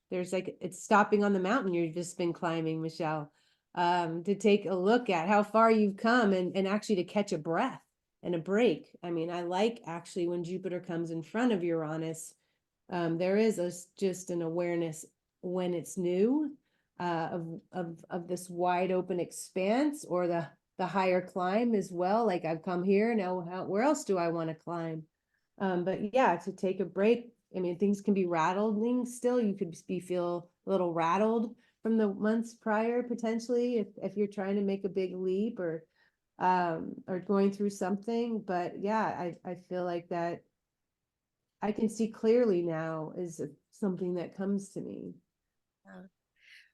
there's like, it's stopping on the mountain you've just been climbing, Michelle, to take a look at how far you've come, and actually to catch a breath and a break. I mean, I like actually when Jupiter comes in front of Uranus, there is just an awareness when it's new, of this wide open expanse, or the higher climb as well. Like, I've come here now, where else do I want to climb? But yeah, to take a break. I mean, things can be rattling still. You could feel a little rattled from the months prior, potentially, if you're trying to make a big leap or going through something. But yeah, I feel like that I can see clearly now is something that comes to me.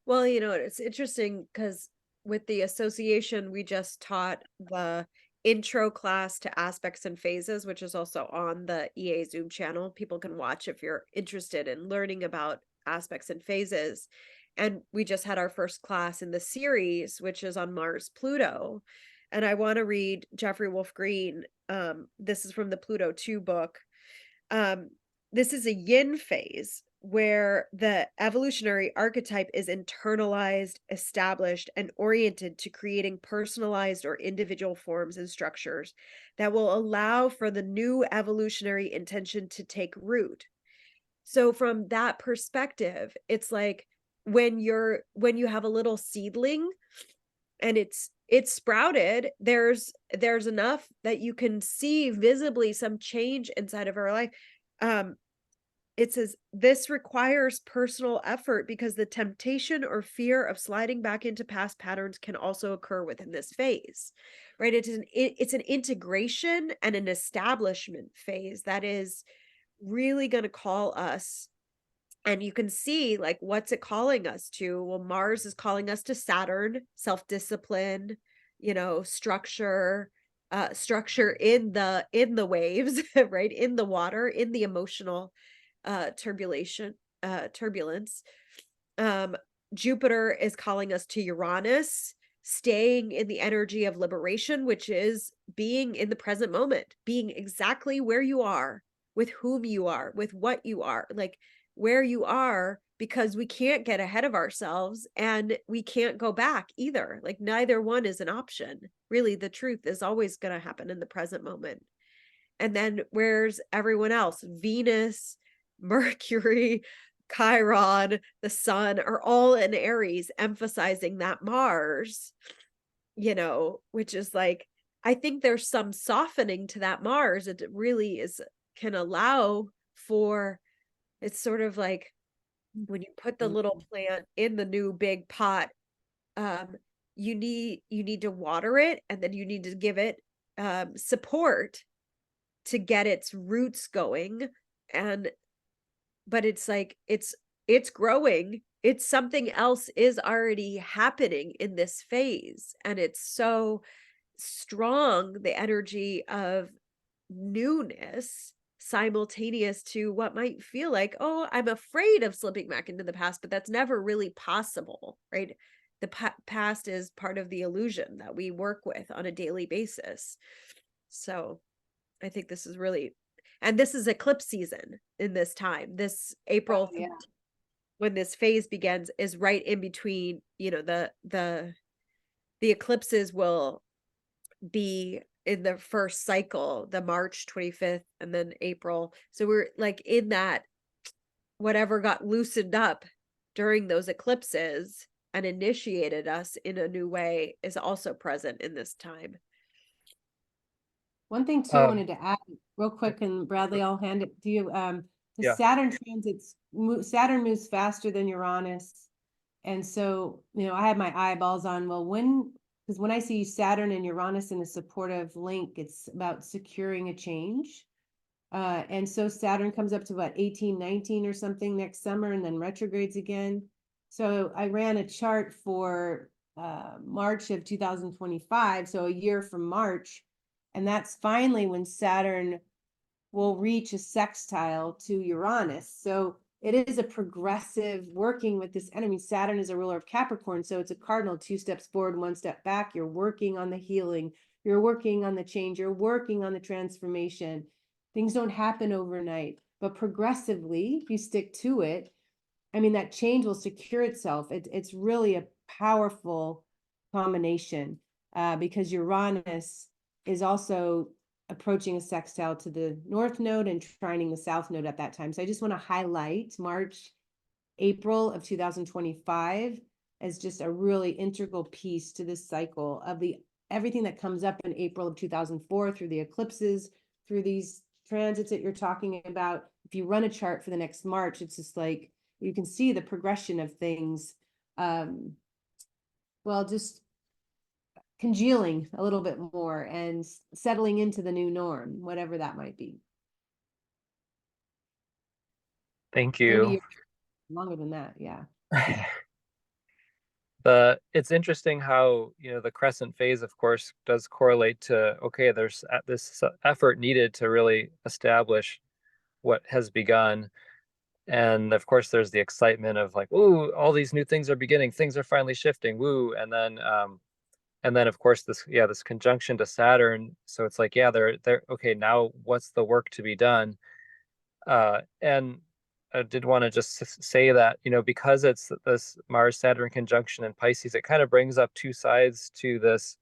Well, it's interesting because with the association, we just taught the intro class to aspects and phases, which is also on the EA Zoom channel. People can watch if you're interested in learning about aspects and phases. And we just had our first class in the series, which is on Mars Pluto. And I want to read Jeffrey Wolf Green. This is from the Pluto 2 book. This is a yin phase, where the evolutionary archetype is internalized, established, and oriented to creating personalized or individual forms and structures that will allow for the new evolutionary intention to take root. So from that perspective, it's like when you have a little seedling and it's sprouted. There's enough that you can see visibly some change inside of our life. It says this requires personal effort because the temptation or fear of sliding back into past patterns can also occur within this phase, right? It's an integration and an establishment phase that is really going to call us. And you can see, like, what's it calling us to? Well, Mars is calling us to Saturn, self-discipline, structure, structure in the waves, right? In the water, in the emotional turbulence. Jupiter is calling us to Uranus, staying in the energy of liberation, which is being in the present moment, being exactly where you are, with whom you are, with what you are, like where you are, because we can't get ahead of ourselves and we can't go back either. Like neither one is an option. Really, the truth is always going to happen in the present moment. And then where's everyone else? Venus, Mercury, Chiron, the sun are all in Aries, emphasizing that Mars, which is like, I think there's some softening to that Mars. It really can allow for, it's sort of like when you put the little plant in the new big pot, you need to water it, and then you need to give it support to get its roots going. But it's like it's growing. It's something else is already happening in this phase, and it's so strong, the energy of newness, simultaneous to what might feel like, oh, I'm afraid of slipping back into the past, but that's never really possible, right? The past is part of the illusion that we work with on a daily basis. So I think this is really, and this is eclipse season in this time. This April, when this phase begins, is right in between, the eclipses will be in the first cycle, the March 25th and then April. So we're like in that, whatever got loosened up during those eclipses and initiated us in a new way is also present in this time. One thing too, I wanted to add real quick, and Bradley, I'll hand it to you. The Saturn transits, Saturn moves faster than Uranus. And so, I had my eyeballs on, well, because when I see Saturn and Uranus in a supportive link, it's about securing a change. And so Saturn comes up to about 18, 19 or something next summer, and then retrogrades again. So I ran a chart for March of 2025, so a year from March. And that's finally when Saturn will reach a sextile to Uranus. So it is a progressive working with this enemy. Saturn is a ruler of Capricorn, so it's a cardinal, 2 steps forward, 1 step back. You're working on the healing. You're working on the change. You're working on the transformation. Things don't happen overnight, but progressively, if you stick to it, that change will secure itself. It's really a powerful combination because Uranus is also approaching a sextile to the North Node and trining the South Node at that time. So I just want to highlight March, April of 2025 as just a really integral piece to this cycle of everything that comes up in April of 2004 through the eclipses, through these transits that you're talking about. If you run a chart for the next March, it's just like, you can see the progression of things, just congealing a little bit more and settling into the new norm, whatever that might be. Thank you. Maybe longer than that, yeah. It's interesting how, the crescent phase, of course, does correlate to, okay, there's this effort needed to really establish what has begun. And of course, there's the excitement of like, ooh, all these new things are beginning, things are finally shifting, woo. And then of course this conjunction to Saturn. So it's like, yeah, they're okay, now what's the work to be done? And I did want to just say that, because it's this Mars Saturn conjunction in Pisces, it kind of brings up two sides to this.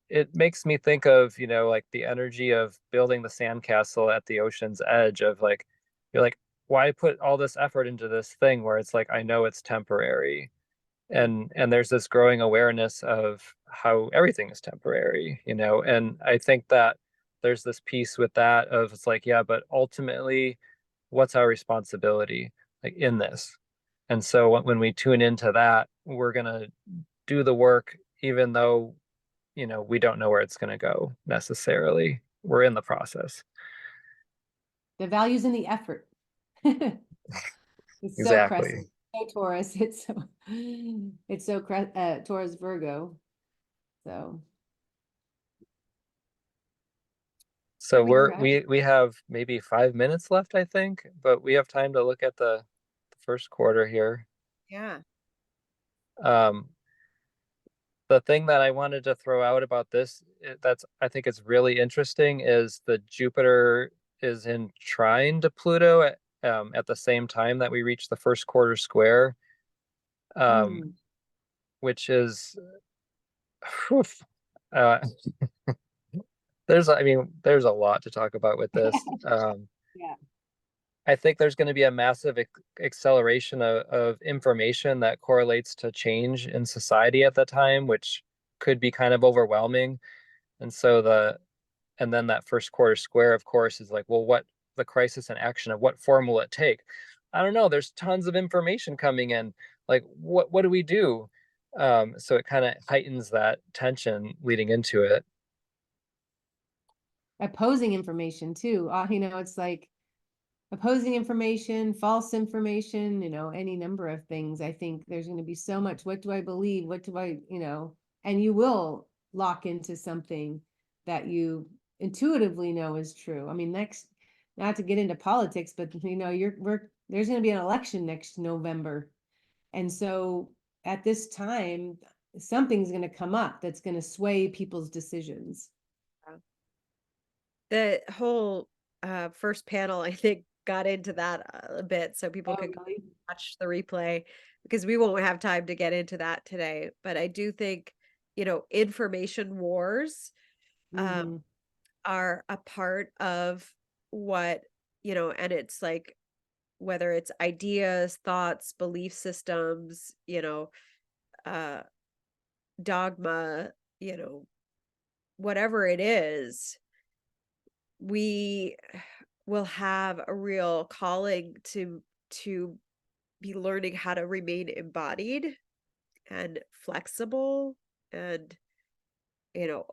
It makes me think of, like the energy of building the sandcastle at the ocean's edge of like, you're like, why put all this effort into this thing where it's like, I know it's temporary. And there's this growing awareness of how everything is temporary, you know. And I think that there's this piece with that of, it's like, yeah, but ultimately, what's our responsibility, like, in this? And so when we tune into that, we're gonna do the work, even though, you know, we don't know where it's gonna go necessarily. We're in the process. The value's in the effort. It's so Exactly. Crescent, so Taurus. It's so Taurus Virgo. So So we're actually, we have maybe 5 minutes left, I think, but we have time to look at the first quarter here. Yeah. Um, the thing that I wanted to throw out about this, that's, I think it's really interesting, is the Jupiter is in trine to Pluto at the same time that we reach the first quarter square, which is, whew, uh, I mean, there's a lot to talk about with this. yeah. I think there's going to be a massive acceleration of information that correlates to change in society at the time, which could be kind of overwhelming. And so and then that first quarter square, of course, is like, well, what the crisis in action of what form will it take? I don't know. There's tons of information coming in. Like, what do we do? So it kind of heightens that tension leading into it. Opposing information too. It's like opposing information, false information, any number of things. I think there's going to be so much. What do I believe? What do I, and you will lock into something that you intuitively know is true. I mean, not to get into politics, but there's going to be an election next November. And so at this time, something's going to come up that's going to sway people's decisions. The whole first panel, I think, got into that a bit, so people could Really? watch the replay, because we won't have time to get into that today. But I do think, information wars are a part of what, and it's like, whether it's ideas, thoughts, belief systems, dogma, whatever it is, we will have a real calling to be learning how to remain embodied and flexible and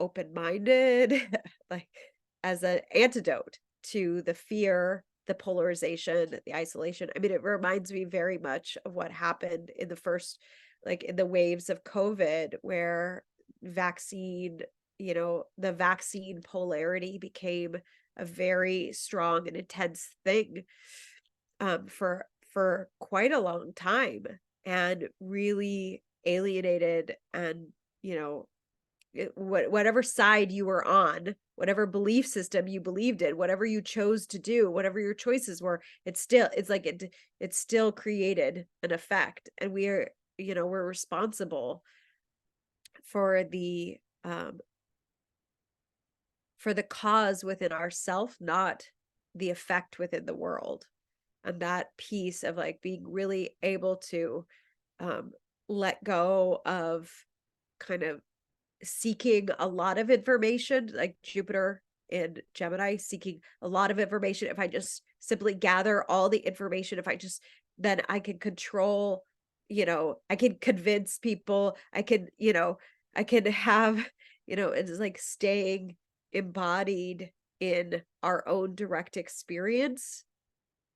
open-minded, like, as an antidote to the fear, the polarization, the isolation. I mean, it reminds me very much of what happened in the first, like, in the waves of COVID, where the vaccine polarity became a very strong and intense thing for quite a long time, and really alienated, and whatever side you were on, whatever belief system you believed in, whatever you chose to do, whatever your choices were, it still created an effect. And we're responsible for the cause within ourself, not the effect within the world. And that piece of, like, being really able to let go of kind of seeking a lot of information, like Jupiter in Gemini, seeking a lot of information. If I just simply gather all the information, then I can control, I can convince people, I can have, it's like staying embodied in our own direct experience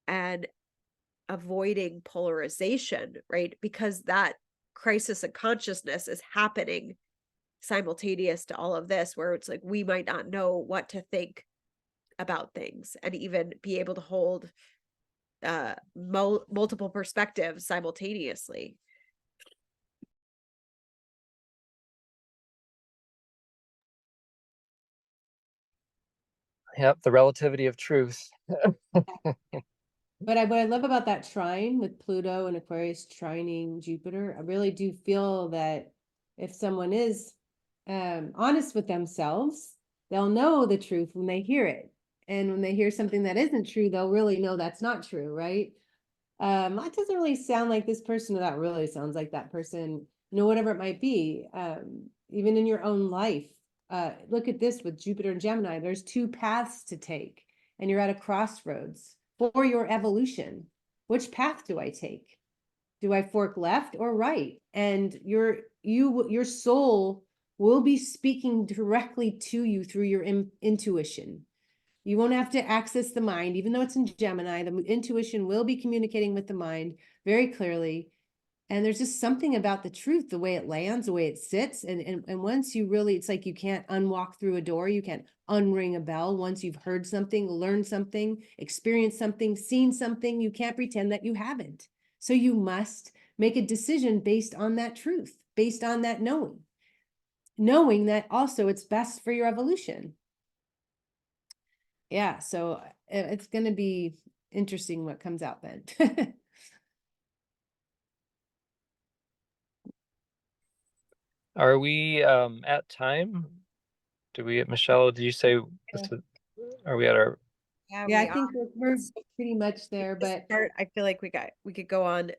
and avoiding polarization, right? Because that crisis of consciousness is happening simultaneous to all of this, where it's like we might not know what to think about things and even be able to hold multiple perspectives simultaneously. Yep, the relativity of truth. But what I love about that trine with Pluto and Aquarius trining Jupiter, I really do feel that if someone is honest with themselves, they'll know the truth when they hear it. And when they hear something that isn't true, they'll really know that's not true, right? That doesn't really sound like this person, or that really sounds like that person, whatever it might be. even in your own life. Look at this with Jupiter and Gemini. There's two paths to take, and you're at a crossroads for your evolution. Which path do I take? Do I fork left or right? And your soul will be speaking directly to you through your intuition. You won't have to access the mind, even though it's in Gemini. The intuition will be communicating with the mind very clearly. And there's just something about the truth, the way it lands, the way it sits. And once you really, it's like you can't unwalk through a door. You can't unring a bell. Once you've heard something, learned something, experienced something, seen something, you can't pretend that you haven't. So you must make a decision based on that truth, based on that knowing that also it's best for your evolution. Yeah, so it's going to be interesting what comes out then. Are we at time? Michelle, did you say this are we at our Yeah, I think we're pretty much there, but I feel like we could go on.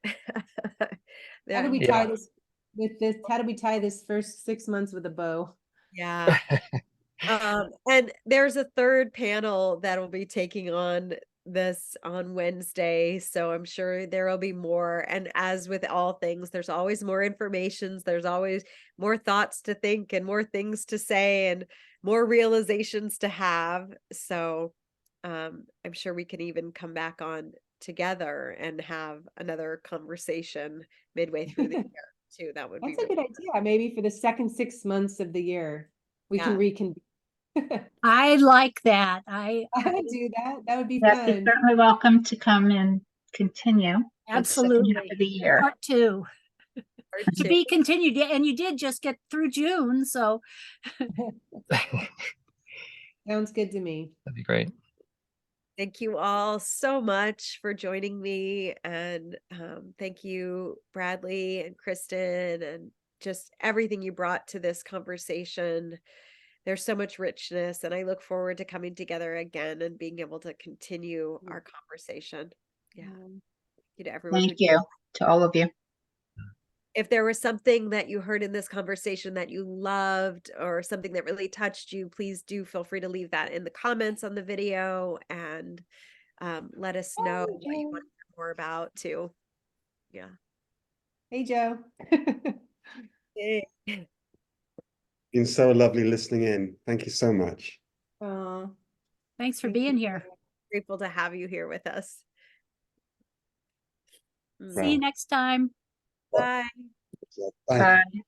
how do we Yeah. tie this with this? How do we tie this first 6 months with a bow? Yeah. And there's a third panel that will be taking on this on Wednesday, so I'm sure there will be more. And as with all things, there's always more information, there's always more thoughts to think and more things to say and more realizations to have. So I'm sure we can even come back on together and have another conversation midway through the year too. That would be That's a good idea. Maybe for the second 6 months of the year, we can Yeah. reconvene. I like that. I would do that. That would be Yes, you're fun. certainly welcome to come and continue. for the second half absolutely. of the year. Part two Part to two. be continued. Yeah, and you did just get through June, so Sounds good to me. That'd be great. Thank you all so much for joining me. And thank you, Bradley and Kristin, and just everything you brought to this conversation. There's so much richness, and I look forward to coming together again and being able to continue our conversation. Yeah. Thank you to everyone. Thank you to all of you. If there was something that you heard in this conversation that you loved or something that really touched you, please do feel free to leave that in the comments on the video and let us know what you want to hear more about too. Yeah. Hey, Joe. Been so lovely listening in. Thank you so much. thanks for Thank being you. here. Grateful to have you here with us. See you next time. Bye. Bye. Bye.